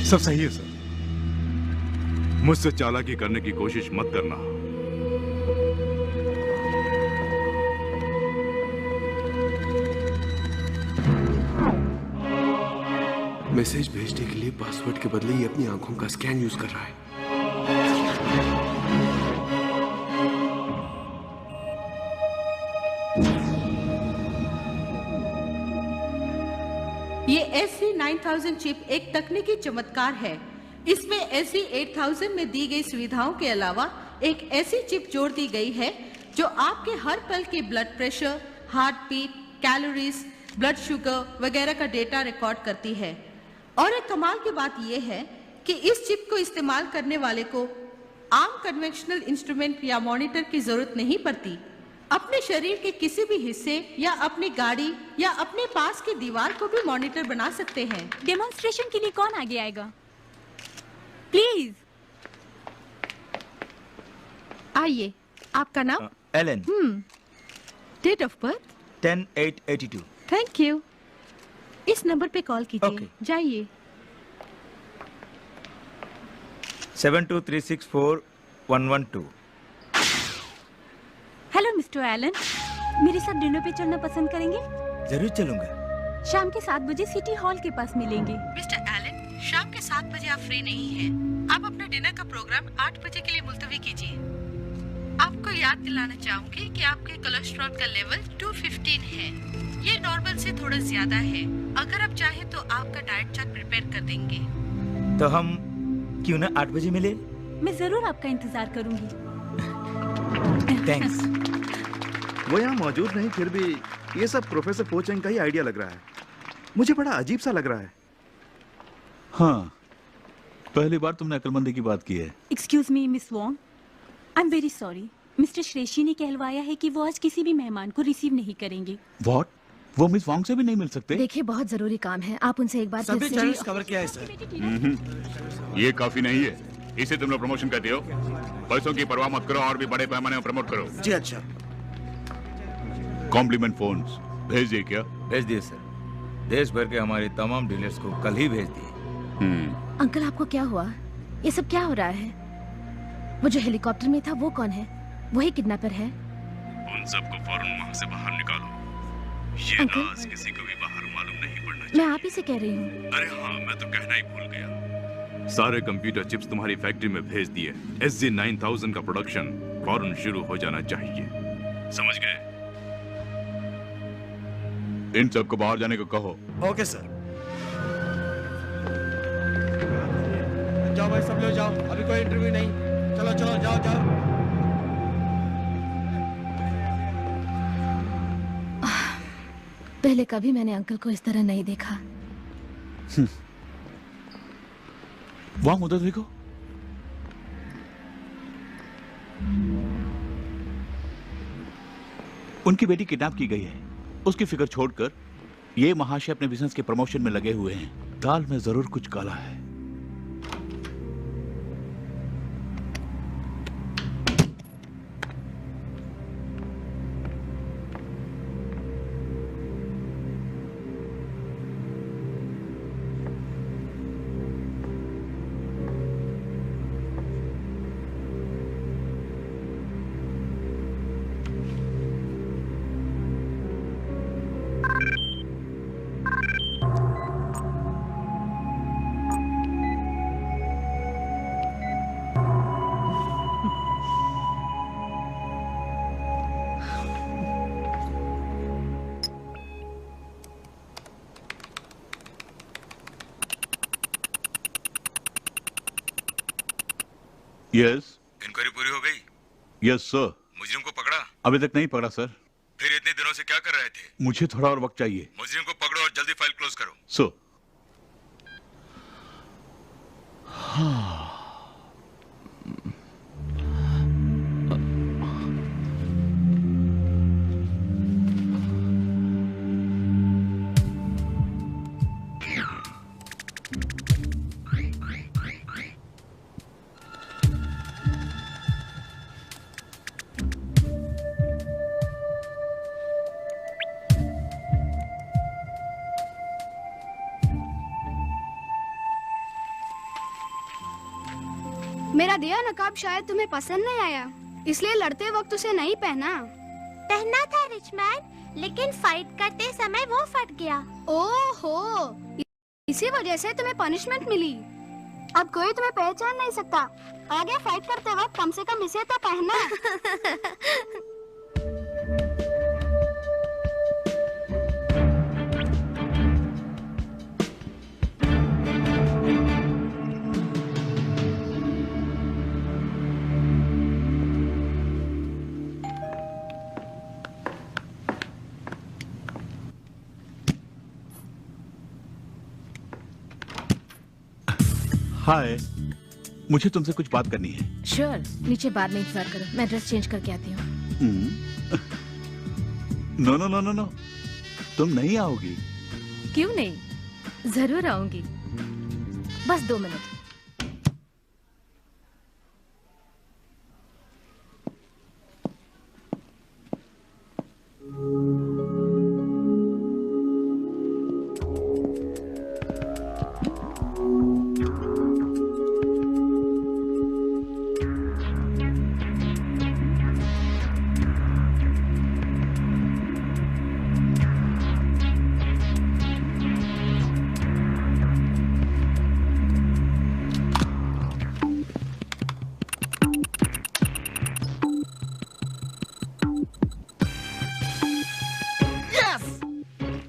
सब सही है सर। मुझसे चालाकी करने की कोशिश मत करना। मैसेज भेजने के लिए पासवर्ड के बदले ये अपनी आंखों का स्कैन यूज कर रहा है। ये SC9000 चिप एक तकनीकी चमत्कार है। इसमें SC8000 में दी गई सुविधाओं के अलावा एक ऐसी चिप जोड़ दी गई है जो आपके हर पल के blood pressure, heartbeat, calories, blood sugar वगैरह का डेटा रिकॉर्ड करती है। और एक कमाल की बात यह है कि इस चिप को इस्तेमाल करने वाले को आम कन्वेंशनल इंस्ट्रूमेंट या मॉनिटर की जरूरत नहीं पड़ती। अपने शरीर के किसी भी हिस्से या अपनी गाड़ी या अपने पास की दीवार को भी मॉनिटर बना सकते हैं। डेमोन्स्ट्रेशन के लिए कौन आगे आएगा? प्लीज आइए। आपका नाम? Alan. Date of birth? 10/8/82। Thank you. इस नंबर पे कॉल कीजिए। जाइए। 72364112। हेलो मिस्टर एलन, मेरे साथ डिनर पे चलना पसंद करेंगे? जरूर चलूंगा। शाम के 7 बजे सिटी हॉल के पास मिलेंगे। मिस्टर एलन, शाम के 7 बजे आप फ्री नहीं हैं। आप अपना डिनर का प्रोग्राम 8 बजे के लिए मुलतवी कीजिए। आपको याद दिलाना चाहूंगी कि आपके कोलेस्ट्रॉल का लेवल 215 है। ये नॉर्मल से थोड़ा ज्यादा है। अगर आप चाहें तो आपका डाइट चार्ट प्रिपेयर कर देंगे। तो हम क्यों ना 8 बजे मिले? मैं जरूर आपका इंतजार करूंगी। थैंक्स। वो यहाँ मौजूद नहीं, फिर भी ये सब प्रोफेसर पोचेंग का ही आइडिया लग रहा है। मुझे बड़ा अजीब सा लग रहा है। हाँ, पहली बार तुमने अक्लमंदी की बात की है। Excuse me miss Wong, I am very sorry. Mister Shreshthi ने कहलवाया है कि वो आज किसी भी मेहमान को रिसीव नहीं करेंगे। व्हाट? वो मिस वांग से भी नहीं मिल सकते? देखिए, बहुत जरूरी काम है, आप उनसे एक बार सभी चैनल्स कवर किया है सर। ये काफी नहीं है। इसे तुम लोग प्रमोशन कहते हो? पैसों की परवाह मत करो और भी बड़े पैमाने में प्रमोट करो। जी अच्छा। कॉम्प्लीमेंट फोन्स भेज दिए क्या? भेज दिए सर। देश भर के हमारे तमाम डीलर्स को कल ही भेज दिए। अंकल, आपको क्या हुआ? ये सब क्या हो रहा है? वो जो हेलीकॉप्टर में था वो कौन है? वही किडनैपर है? उन सबको फौरन वहां से बाहर निकालो। ये राज किसी को भी बाहर मालूम नहीं पड़ना चाहिए। मैं आप ही से कह रही हूँ। अरे हाँ, मैं तो कहना ही भूल गया। सारे कंप्यूटर चिप्स तुम्हारी फैक्ट्री में भेज दिए। SG9000 का प्रोडक्शन फौरन शुरू हो जाना चाहिए। समझ गए? इन सबको बाहर जाने को कहो। Okay sir. जाओ भाई, सब लोग जाओ, अभी कोई इंटरव्यू नहीं। चलो चलो, जाओ जाओ। पहले कभी मैंने अंकल को इस तरह नहीं देखा। वांग, उधर देखो। उनकी बेटी किडनैप की गई है। उसकी फिक्र छोड़कर ये महाशय अपने बिजनेस के प्रमोशन में लगे हुए हैं। दाल में जरूर कुछ काला है। यस। इंक्वायरी पूरी हो गई? Yes sir. मुजरिम को पकड़ा? अभी तक नहीं पकड़ा सर। फिर इतने दिनों से क्या कर रहे थे? मुझे थोड़ा और वक्त चाहिए। मुजरिम को पकड़ो और जल्दी फाइल क्लोज करो। सर। मेरा दिया नकाब शायद तुम्हें पसंद नहीं आया, इसलिए लड़ते वक्त उसे नहीं पहना। पहना था रिचमैन, लेकिन फाइट करते समय वो फट गया। ओहो, इसी वजह से तुम्हें पनिशमेंट मिली। अब कोई तुम्हें पहचान नहीं सकता। आगे फाइट करते वक्त कम से कम इसे तो पहनना। हाय, मुझे तुमसे कुछ बात करनी है। श्योर, नीचे बाद में इंतजार करो, मैं ड्रेस चेंज करके आती हूँ। No no no no no, तुम नहीं आओगी। क्यों नहीं, जरूर आऊंगी, बस 2 मिनट।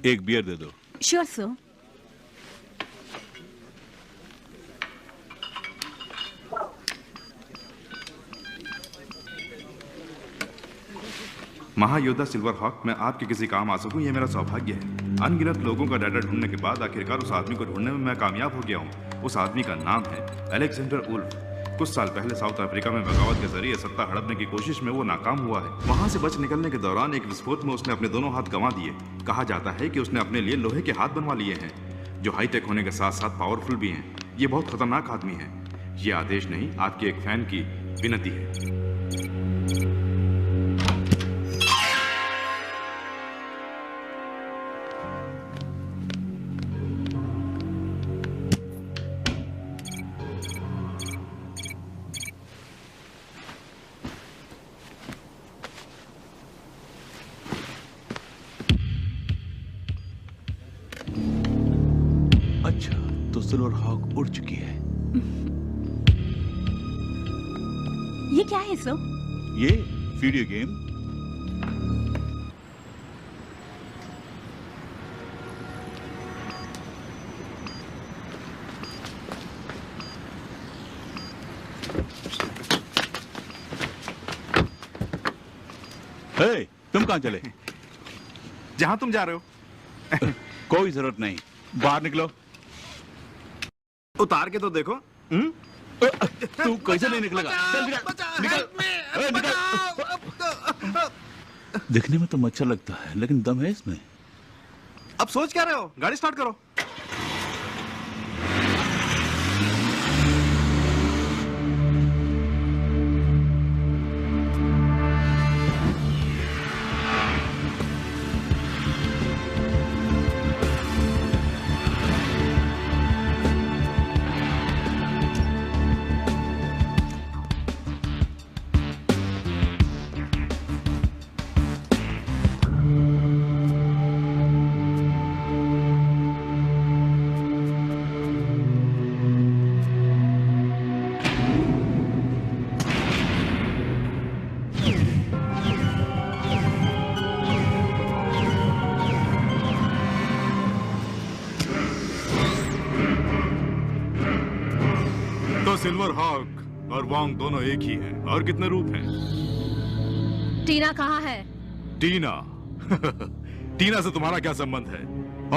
एक बियर दे दो। Sure sir. महायोद्धा सिल्वर हॉक, मैं आपके किसी काम आ सकूं ये मेरा सौभाग्य है। अनगिनत लोगों का डाटा ढूंढने के बाद आखिरकार उस आदमी को ढूंढने में मैं कामयाब हो गया हूं। उस आदमी का नाम है अलेक्जेंडर वुल्फ। कुछ साल पहले साउथ अफ्रीका में बगावत के जरिए सत्ता हड़पने की कोशिश में वो नाकाम हुआ है। वहां से बच निकलने के दौरान एक विस्फोट में उसने अपने दोनों हाथ गंवा दिए। कहा जाता है कि उसने अपने लिए लोहे के हाथ बनवा लिए हैं, जो हाईटेक होने के साथ साथ पावरफुल भी हैं। ये बहुत खतरनाक आदमी है। ये आदेश नहीं, आपके एक फैन की विनती है। अच्छा, तो सिल्वर हॉक उड़ चुकी है। ये क्या है सर? ये वीडियो गेम। हे, तुम कहां चले? जहां तुम जा रहे हो। कोई जरूरत नहीं, बाहर निकलो। उतार के तो देखो। तू कैसे नहीं निकलेगा? चल निकल, निकल। दिखने में तो मच्छर लगता है, लेकिन दम है इसमें। अब सोच क्या रहे हो? गाड़ी स्टार्ट करो। सिल्वर हॉक, और वांग दोनों एक ही हैं। और कितने रूप हैं? टीना कहाँ है? टीना? टीना से तुम्हारा क्या संबंध है?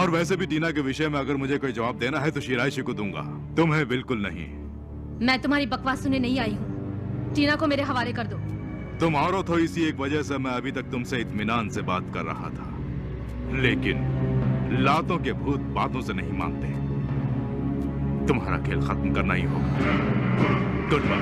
और वैसे भी टीना के विषय में अगर मुझे कोई जवाब देना है तो शिराइशी को दूंगा, तुम्हें बिल्कुल नहीं। मैं तुम्हारी बकवास सुनने नहीं आई हूँ। टीना को मेरे हवाले कर दो। तुम औरत हो, इसी एक वजह से मैं अभी तक तुमसे इत्मीनान से बात कर रहा था, लेकिन लातों के भूत बातों से नहीं मानते। तुम्हारा खेल खत्म करना ही होगा। Goodbye.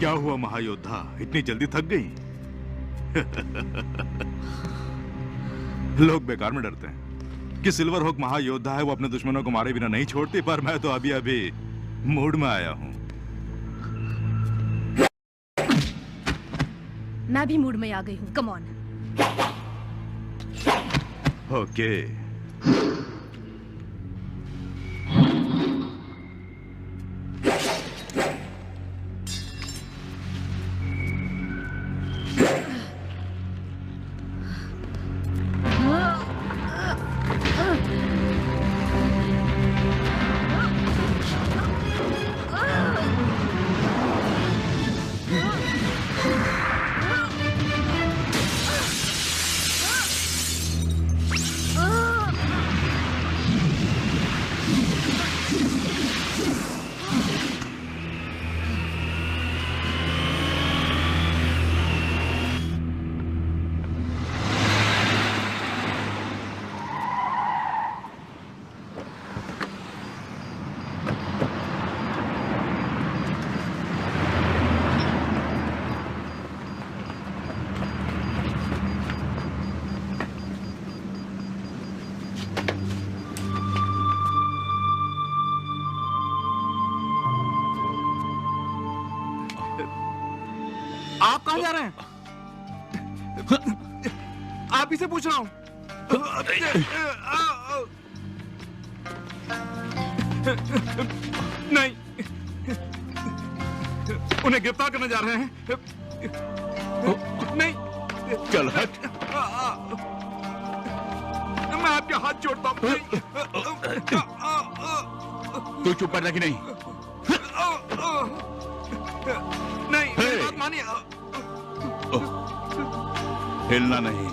क्या हुआ महायोद्धा, इतनी जल्दी थक गई? लोग बेकार में डरते हैं कि सिल्वर हॉक महायोद्धा है, वो अपने दुश्मनों को मारे बिना नहीं छोड़ती, पर मैं तो अभी अभी मूड में आया हूँ। मैं भी मूड में आ गई हूँ, कम ऑन। ओके। आप कहाँ जा रहे हैं? आप ही से पूछ रहा हूँ। नहीं, उन्हें गिरफ्तार करने जा रहे हैं। नहीं, चल हट। मैं आपके हाथ जोड़ता हूँ। तू चुप बैठना कि नहीं? नहीं, मेरी बात मानिए। हिलना नहीं।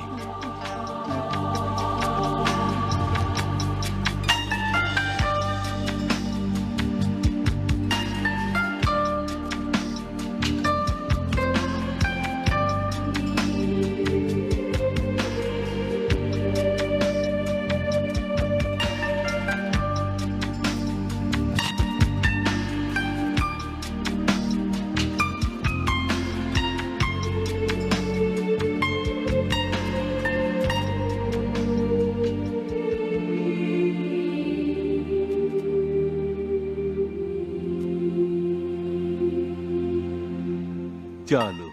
चालू।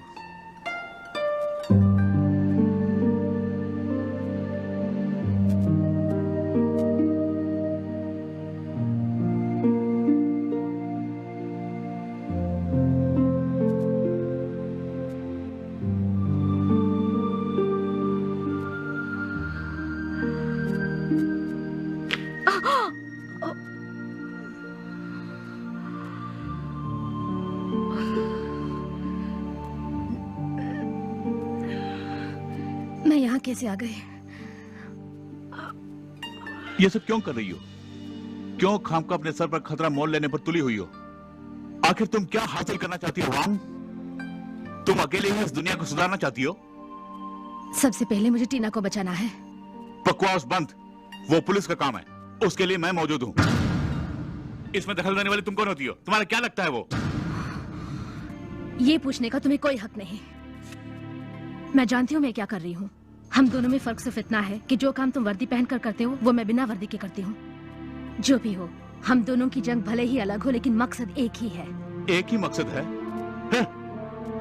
मैं यहाँ कैसे आ गई? ये सब क्यों कर रही हो? क्यों खामखा अपने सर पर खतरा मोल लेने पर तुली हुई हो? आखिर तुम क्या हासिल करना चाहती हो वांग? तुम अकेले ही इस दुनिया को सुधारना चाहती हो? सबसे पहले मुझे टीना को बचाना है। बकवास बंद। वो पुलिस का काम है, उसके लिए मैं मौजूद हूँ। इसमें दखल देने वाली तुम कौन होती हो? तुम्हारा क्या लगता है वो? ये पूछने का तुम्हें कोई हक नहीं। मैं जानती हूँ मैं क्या कर रही हूँ। हम दोनों में फर्क सिर्फ इतना है कि जो काम तुम वर्दी पहनकर करते हो वो मैं बिना वर्दी के करती हूँ। जो भी हो, हम दोनों की जंग भले ही अलग हो लेकिन मकसद एक ही है। एक ही मकसद है?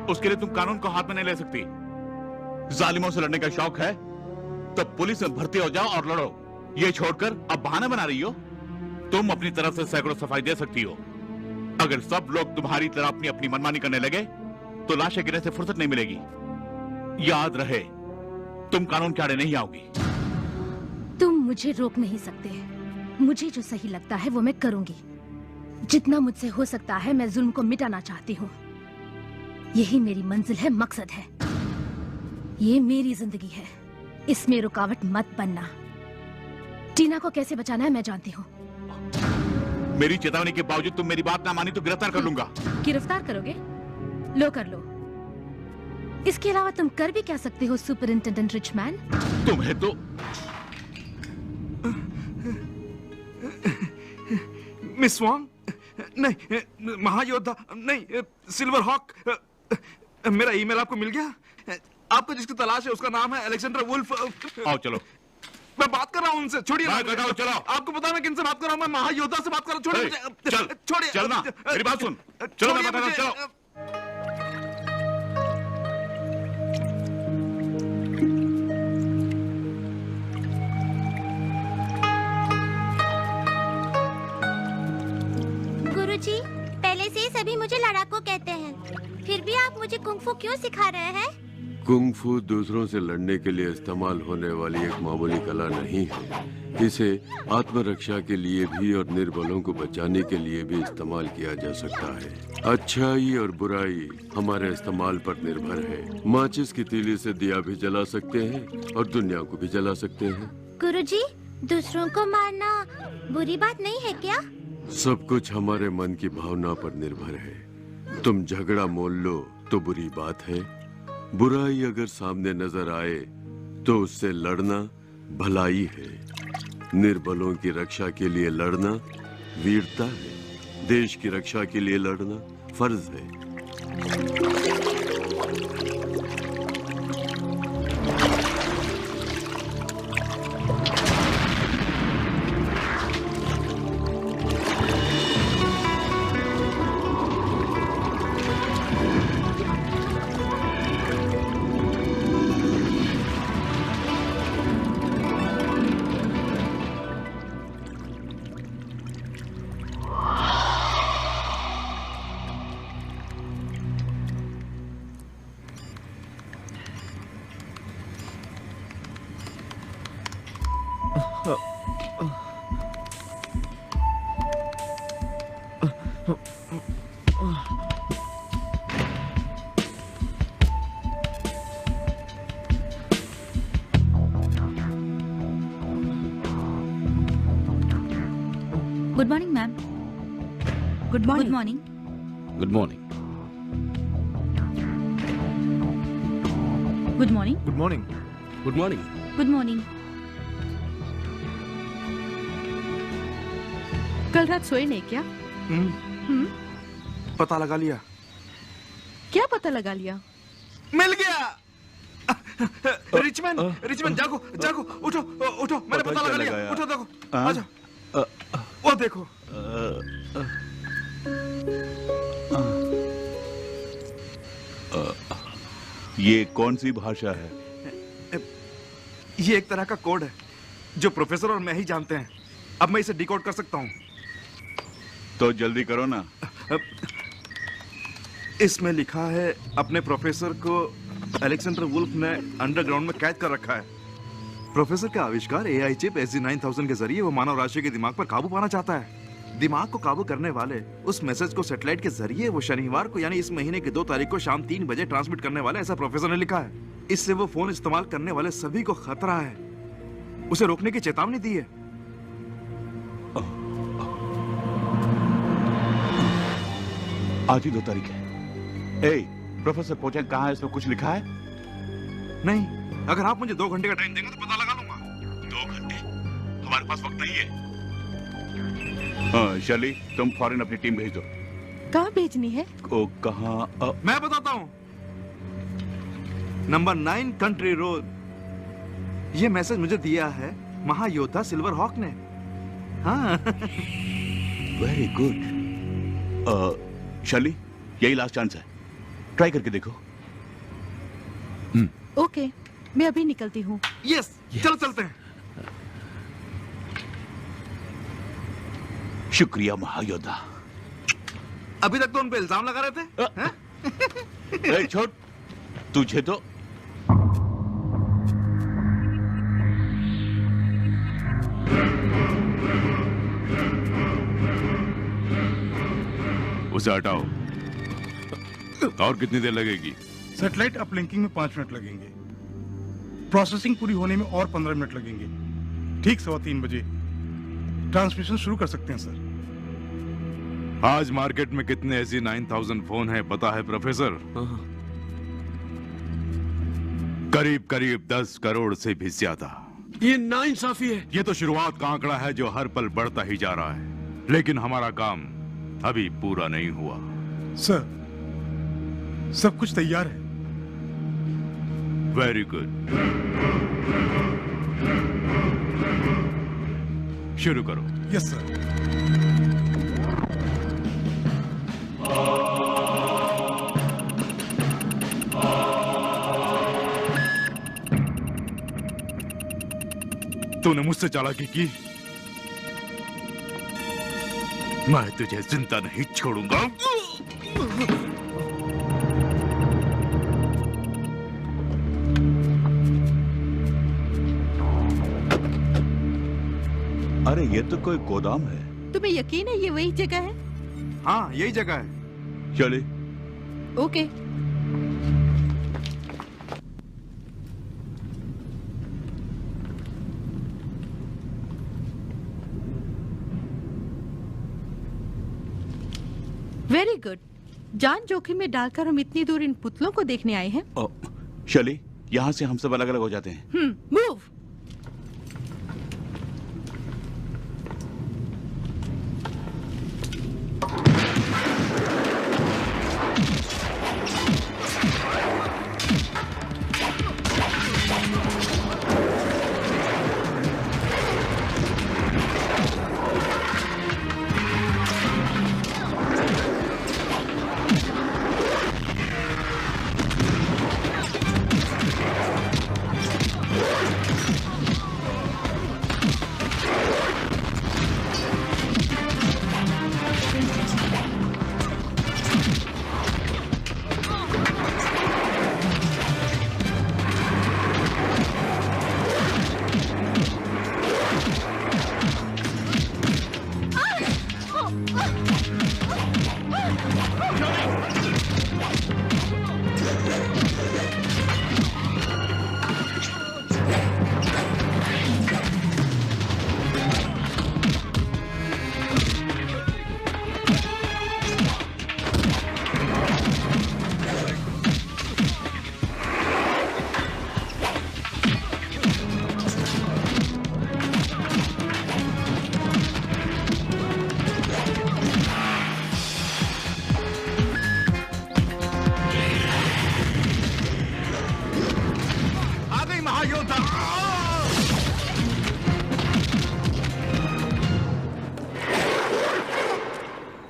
उसके लिए तुम कानून को हाथ में नहीं ले सकती। जालिमों से लड़ने का शौक है तो पुलिस में भर्ती हो जाओ और लड़ो। ये छोड़कर अब बहाना बना रही हो। तुम अपनी तरफ से सैकड़ों सफाई दे सकती हो। अगर सब लोग तुम्हारी तरह अपनी अपनी मनमानी करने लगे तो लाशें गिरने से फुर्सत नहीं मिलेगी। याद रहे, तुम कानून के आड़े नहीं आओगी। तुम मुझे रोक नहीं सकते। मुझे जो सही लगता है वो मैं करूंगी। जितना मुझसे हो सकता है मैं जुल्म को मिटाना चाहती हूँ। यही मेरी मंजिल है, मकसद है। ये मेरी जिंदगी है, इसमें रुकावट मत बनना। टीना को कैसे बचाना है मैं जानती हूँ। मेरी चेतावनी के बावजूद तुम मेरी बात ना मानी तो गिरफ्तार कर लूंगा। गिरफ्तार करोगे? लो कर लो। इसके अलावा तुम कर भी क्या सकते हो सुपरिंटेंडेंट रिचमैन? तुम्हें तो मिस वांग, नहीं, महायोद्धा नहीं, सिल्वर हॉक। मेरा ईमेल आपको मिल गया? आपको जिसकी तलाश है उसका नाम है अलेक्जेंडर वुल्फ। आओ चलो। मैं बात कर रहा हूँ उनसे, छोड़िए। चलो। आपको पता है मैं किनसे बात कर रहा हूँ? मैं महायोद्धा से बात कर रहा हूँ। छोड़िए मुझे। चल, छोड़िए। चलना। मेरी बात सुन। चलो मैं बता रहा हूँ, चलो। गुरुजी, पहले से ही सभी मुझे लड़ाकू कहते हैं, फिर भी आप मुझे कुंग-फू क्यों सिखा रहे हैं? कुंग-फू दूसरों से लड़ने के लिए इस्तेमाल होने वाली एक मामूली कला नहीं है। इसे आत्मरक्षा के लिए भी और निर्बलों को बचाने के लिए भी इस्तेमाल किया जा सकता है। अच्छाई और बुराई हमारे इस्तेमाल पर निर्भर है। माचिस की तीली से दिया भी जला सकते हैं और दुनिया को भी जला सकते हैं। गुरुजी, दूसरों को मारना बुरी बात नहीं है क्या? सब कुछ हमारे मन की भावना पर निर्भर है। तुम झगड़ा मोल लो तो बुरी बात है, बुराई अगर सामने नजर आए तो उससे लड़ना भलाई है। निर्बलों की रक्षा के लिए लड़ना वीरता है, देश की रक्षा के लिए लड़ना फर्ज है। Good morning ma'am. Good morning. Good morning. Good morning. Good morning. Good morning. Good morning. Good morning. कल रात सोए नहीं क्या? पता लगा लिया। क्या पता लगा लिया? मिल गया। रिचमैन जागो जागो, उठो उठो, मैंने पता लगा लिया। उठो, देखो, आजा। वो देखो। ये कौन सी भाषा है? ये एक तरह का कोड है जो प्रोफेसर और मैं ही जानते हैं। अब मैं इसे डिकोड कर सकता हूँ। तो जल्दी करो ना। इसमें लिखा है, अपने प्रोफेसर को अलेक्जेंडर वुल्फ ने अंडरग्राउंड में कैद कर रखा है। प्रोफेसर का आविष्कार एआई चिप SG-9000 के जरिए वो मानव राशि के दिमाग पर काबू पाना चाहता है। दिमाग को काबू करने वाले उस मैसेज को सैटेलाइट के जरिए वो शनिवार को यानी इस महीने की 2 तारीख को शाम 3 बजे ट्रांसमिट करने वाला, ऐसा प्रोफेसर ने लिखा है। इससे वो फोन इस्तेमाल करने वाले सभी को खतरा है, उसे रोकने की चेतावनी दी है। आज ही 2 तारीख है। प्रोफेसर पोचैंग कहाँ है? इसमें कुछ लिखा है? नहीं, अगर आप मुझे 2 घंटे का टाइम देंगे तो पता लगा लूंगा। 2 घंटे? हमारे पास वक्त नहीं है। हाँ, शैली, तुम फौरन अपनी टीम भेज दो। कहाँ भेजनी है? कहाँ? मैं बताता हूँ। Number 9 country road. ये मैसेज मुझे दिया है महायोद्धा सिल्वर हॉक ने। हाँ। Very good. शैली, यही लास्ट चांस है, ट्राई करके देखो। ओके, मैं अभी निकलती हूँ। यस, चलो चलते हैं। शुक्रिया महायोद्धा। अभी तक तो उन पे इल्जाम लगा रहे थे। छोड़, तुझे तो उसे हटाओ। और कितनी देर लगेगी? सैटेलाइट अपलिंकिंग में 5 मिनट लगेंगे, प्रोसेसिंग पूरी होने में और 15 मिनट लगेंगे। ठीक 3:15 बजे ट्रांसमिशन शुरू कर सकते हैं सर। आज मार्केट में कितने SG-9000 फोन हैं पता है प्रोफेसर? करीब करीब 10 करोड़ से भी ज्यादा। ये नाइंसाफी है। ये तो शुरुआत का आंकड़ा है जो हर पल बढ़ता ही जा रहा है, लेकिन हमारा काम अभी पूरा नहीं हुआ। सर, सब कुछ तैयार है। वेरी गुड, शुरू करो। Yes sir. तूने मुझसे चालाकी की, मैं तुझे जिंदा नहीं छोड़ूंगा। अरे ये तो कोई गोदाम है। तुम्हें यकीन है ये वही जगह है? हाँ, यही जगह है। चले। ओके। Very good. जान जोखिम में डालकर हम इतनी दूर इन पुतलों को देखने आए हैं। शली, यहाँ से हम सब अलग अलग हो जाते हैं। मूव।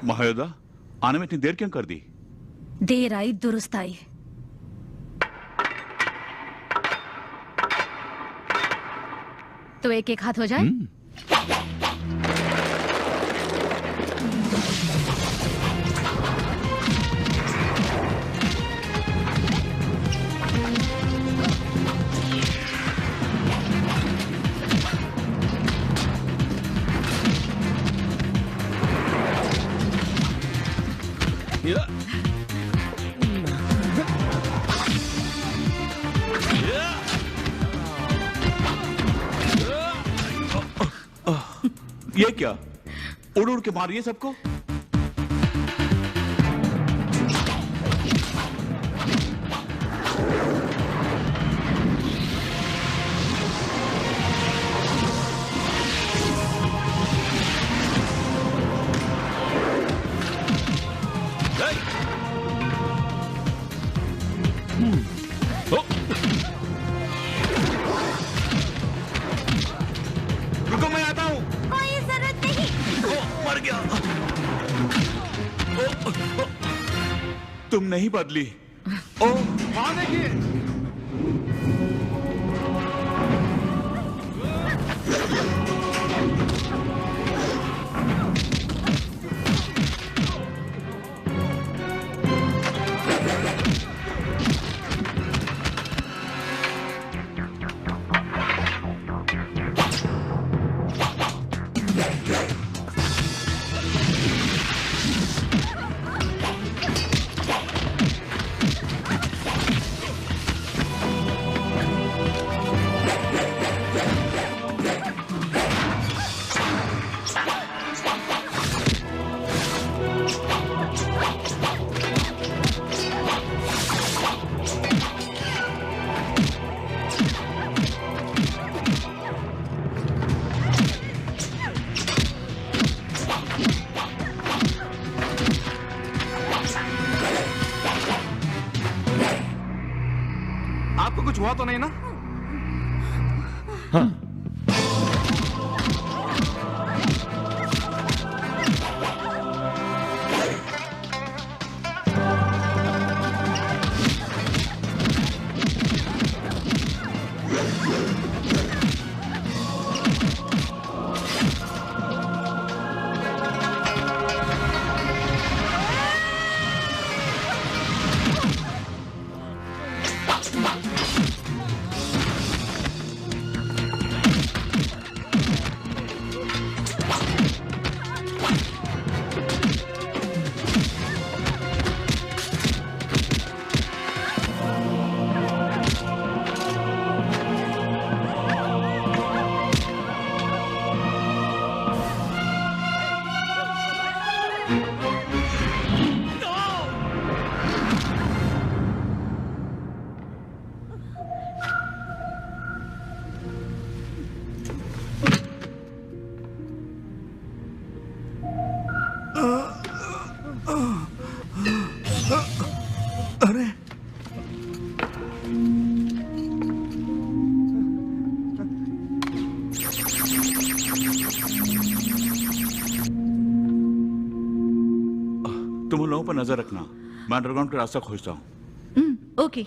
महायोद्धा, आने में इतनी देर क्यों कर दी? देर आई दुरुस्त आई। तो एक एक हाथ हो जाए। ये क्या? उड़ उड़ के मार रही है सबको? रुको, मैं आता हूं। कोई जरूरत नहीं। मर गया। तुम नहीं बदली। ओ, वहां देखिए। कुछ हुआ तो नहीं ना? हाँ। अरे तुम उन लोगों पर नजर रखना, मैं अंडरग्राउंड का रास्ता खोजता हूँ। ओके।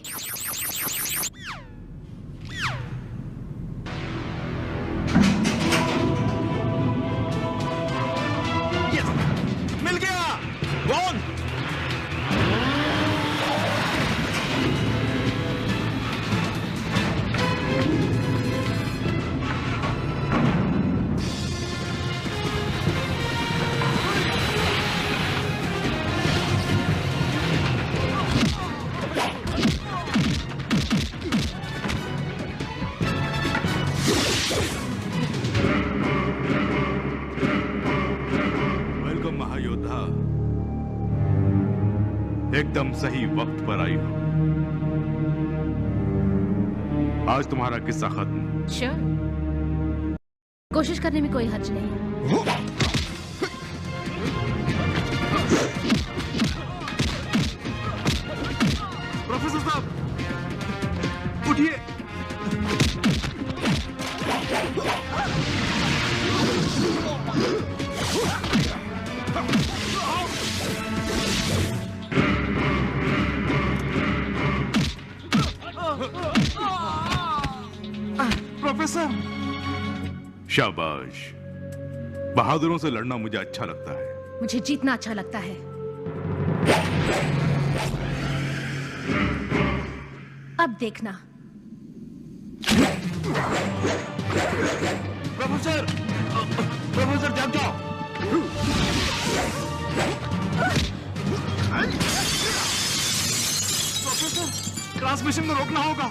मिल गया। कौन? वेलकम महायोद्धा, एकदम सही वक्त पर आई हो। आज तुम्हारा किस्सा खत्म। श्योर, कोशिश करने में कोई हर्ज नहीं है। प्रोफेसर साहब उठिए। प्रोफेसर, शाबाश। बहादुरों से लड़ना मुझे अच्छा लगता है। मुझे जीतना अच्छा लगता है। अब देखना। प्रोफेसर, प्रोफेसर जाग जाओ। प्रोफेसर, ट्रांसमिशन को रोकना होगा।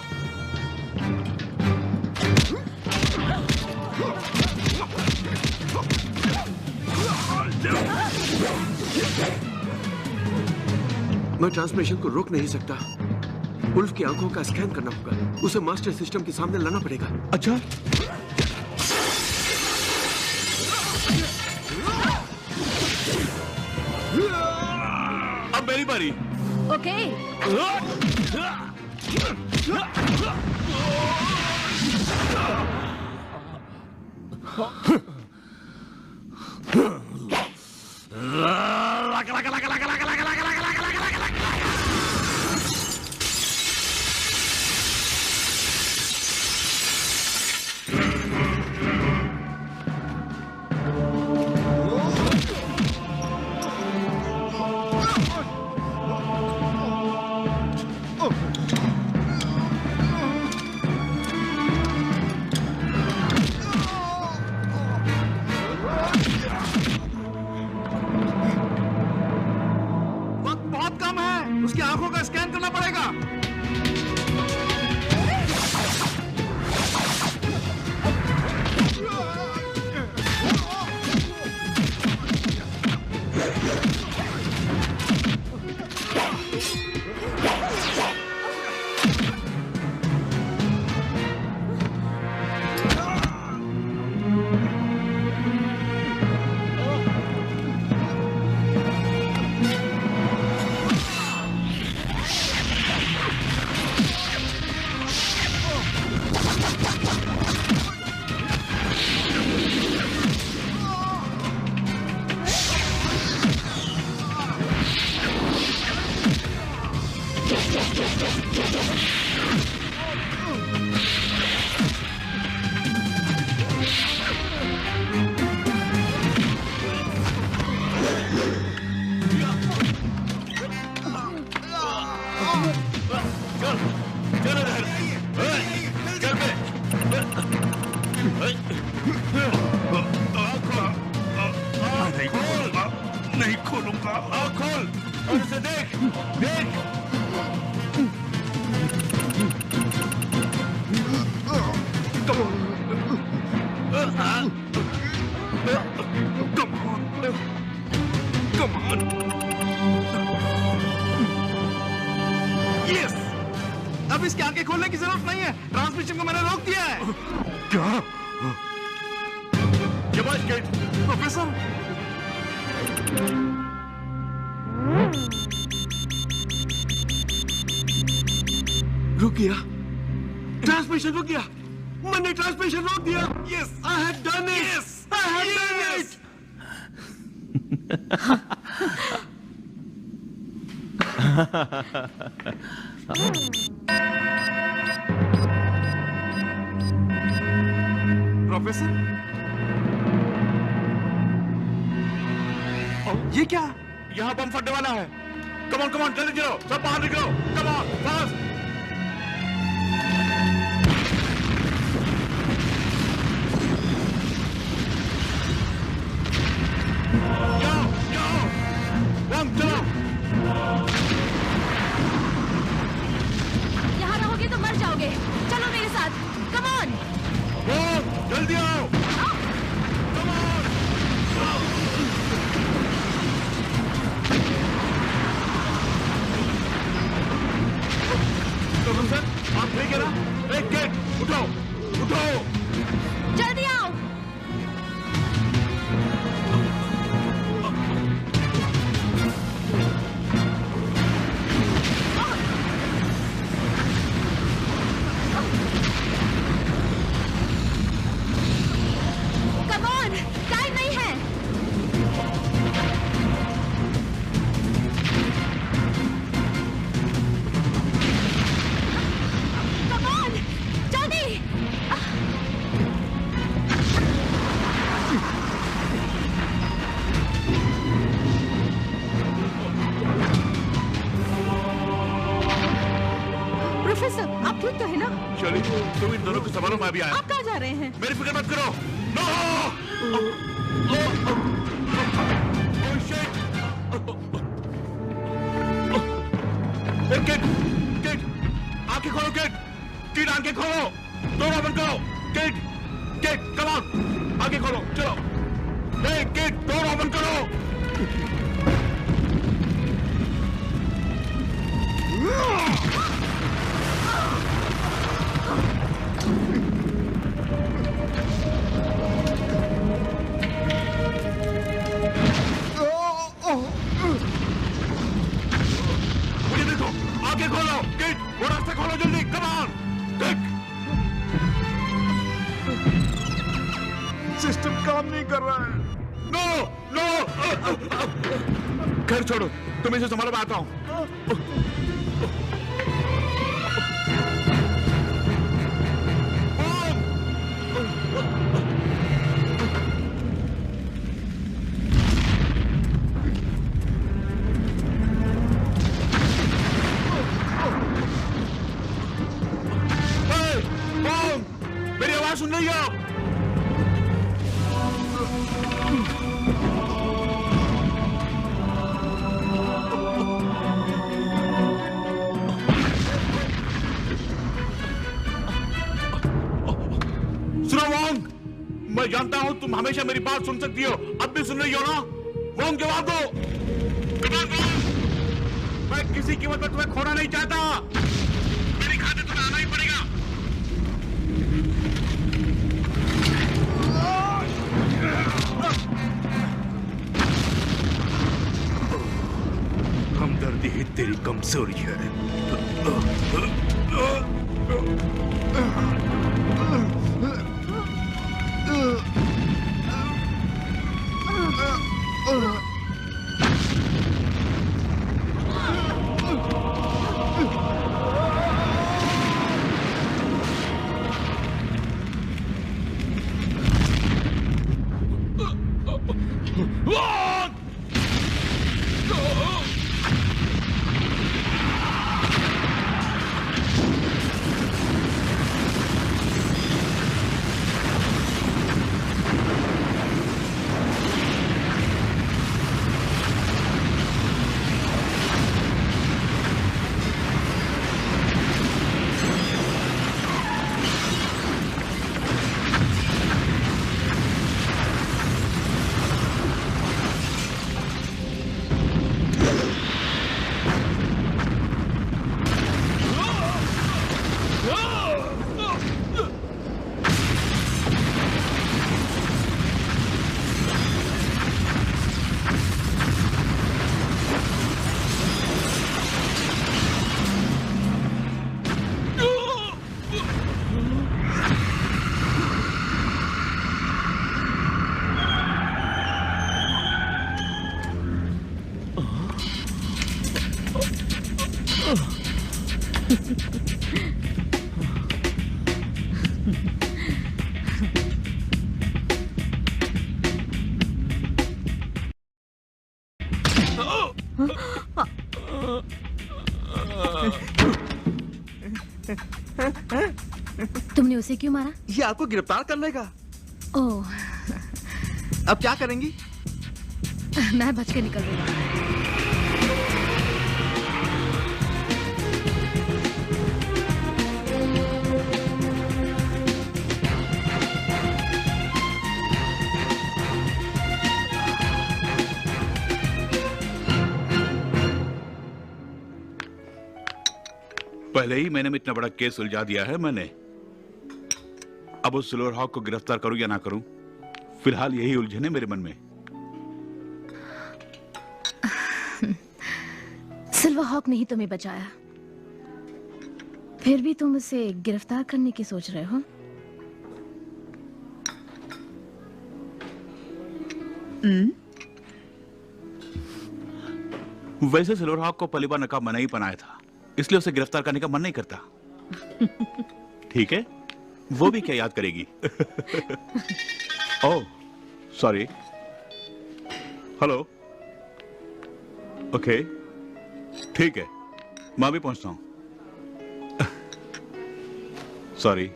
मैं ट्रांसमिशन को रोक नहीं सकता। उल्फ की आंखों का स्कैन करना होगा। उसे मास्टर सिस्टम के सामने लाना पड़ेगा। अच्छा, अब मेरी बारी। ओके। उसकी आंखों का स्कैन करना पड़ेगा। नहीं खोलूंगा। खोल और उसे देख देख। Come on. Yes. अब इसकी आंखें खोलने की जरूरत नहीं है, ट्रांसमिशन को मैंने रोक दिया है। क्या? प्रोफेसर, रुक गया, ट्रांसमिशन रुक गया, मैंने ट्रांसमिशन रोक दिया। Yes, I have done it, yes, I have done it. Professor, ये क्या? यहाँ बम फटने वाला है। कम ऑन जल्दी चलो, सब बाहर निकलो। Come on fast. यहाँ रहोगे तो मर जाओगे। चलो मेरे साथ, कम ऑन। जल्दी आओ। सर, आप ठीक है ना? एक गेट उठाओ, उठाओ। जल्दी आओ। कम ऑन, टाइम नहीं है। कम ऑन, जल्दी। प्रोफेसर, आप ठीक तो है ना? चलिए, तुम इन दोनों को संभालो, मैं भी आया। आप कहाँ जा रहे हैं? मेरी फिक्र मत करो। नो! किट, आंखें खोलो किट, आंखें खोलो, दोनों बंद करो। किट, कम ऑन, आंखें खोलो, चलो। किट, दोनों बंद करो। मुझे देखो, आगे खोलो, किट, वो रास्ता खोलो जल्दी, कम ऑन, किट। सिस्टम काम नहीं कर रहा है। नो, घर छोड़ो, तुम इसे संभालो, मैं आता हूँ। मेरी आवाज सुन रही हो? सुनो वोंग, मैं जानता हूं तुम हमेशा मेरी बात सुन सकती हो, अब भी सुन रही हो ना? वोंग जवाब दो। मैं किसी कीमत पर तुम्हें खोना नहीं चाहता। मेरी खातिर तुम्हें आना ही पड़ेगा। हमदर्दी ही तेरी कमजोरी है। तुमने उसे क्यों मारा? ये आपको गिरफ्तार करने का। ओह, अब क्या करेंगी? मैं बच के निकल गई। पहले ही मैंने इतना बड़ा केस सुलझा दिया है मैंने। अब उस सिल्वर हॉक को गिरफ्तार करूं या ना करूं, फिलहाल यही उलझन है मेरे मन में। सिल्वर हॉक ने ही तुम्हें बचाया, फिर भी तुम उसे गिरफ्तार करने की सोच रहे हो? वैसे सिल्वर हॉक को पहली बार नकाब मैंने ही पहनाया था, इसलिए उसे गिरफ्तार करने का मन नहीं करता। ठीक है, वो भी क्या याद करेगी? ओह, सॉरी। हेलो। ओके, ठीक है, मैं भी पहुंचता हूं। सॉरी,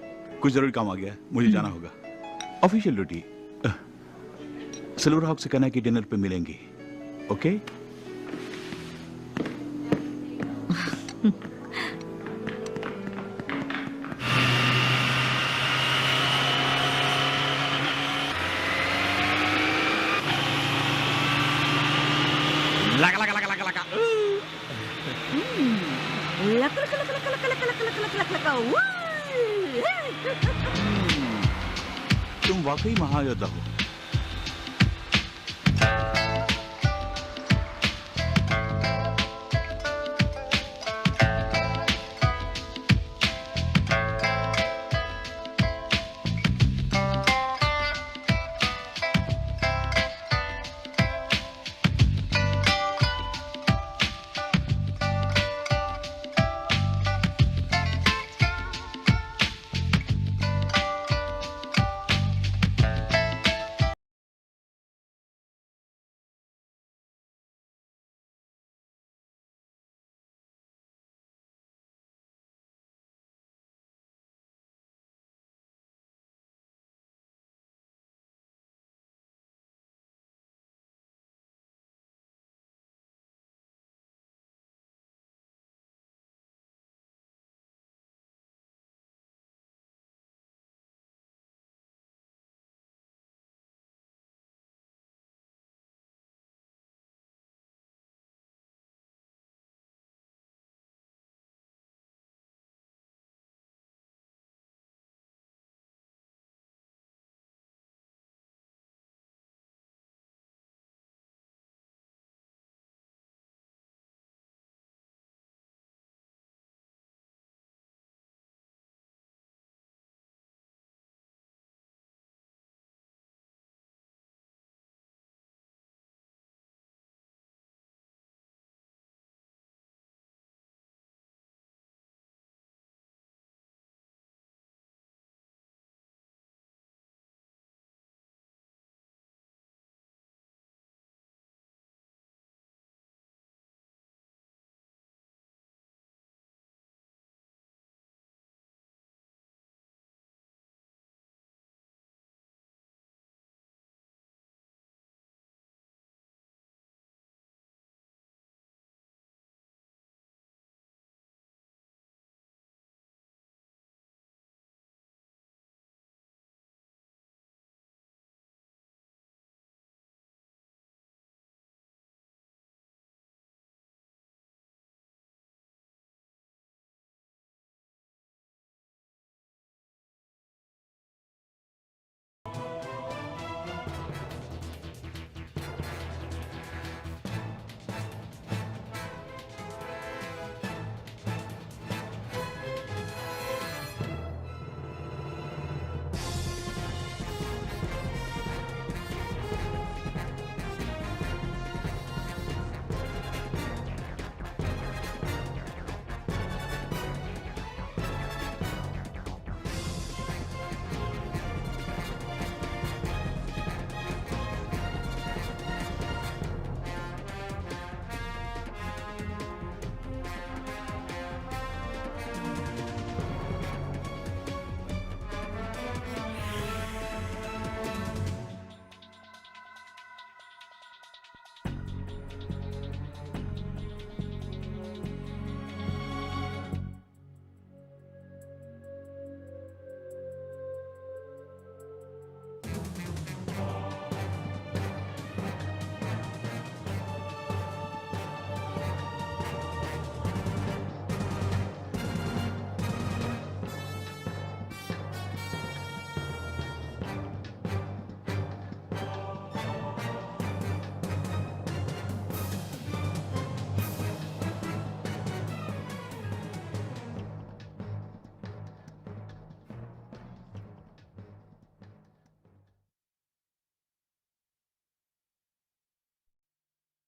कुछ जरूरी काम आ गया, मुझे जाना होगा। Official duty. सिल्वर हॉक से कहना है कि डिनर पे मिलेंगी। ओके? लगा लगा लगा लगा लगा तुम वाकई महायोद्धा हो।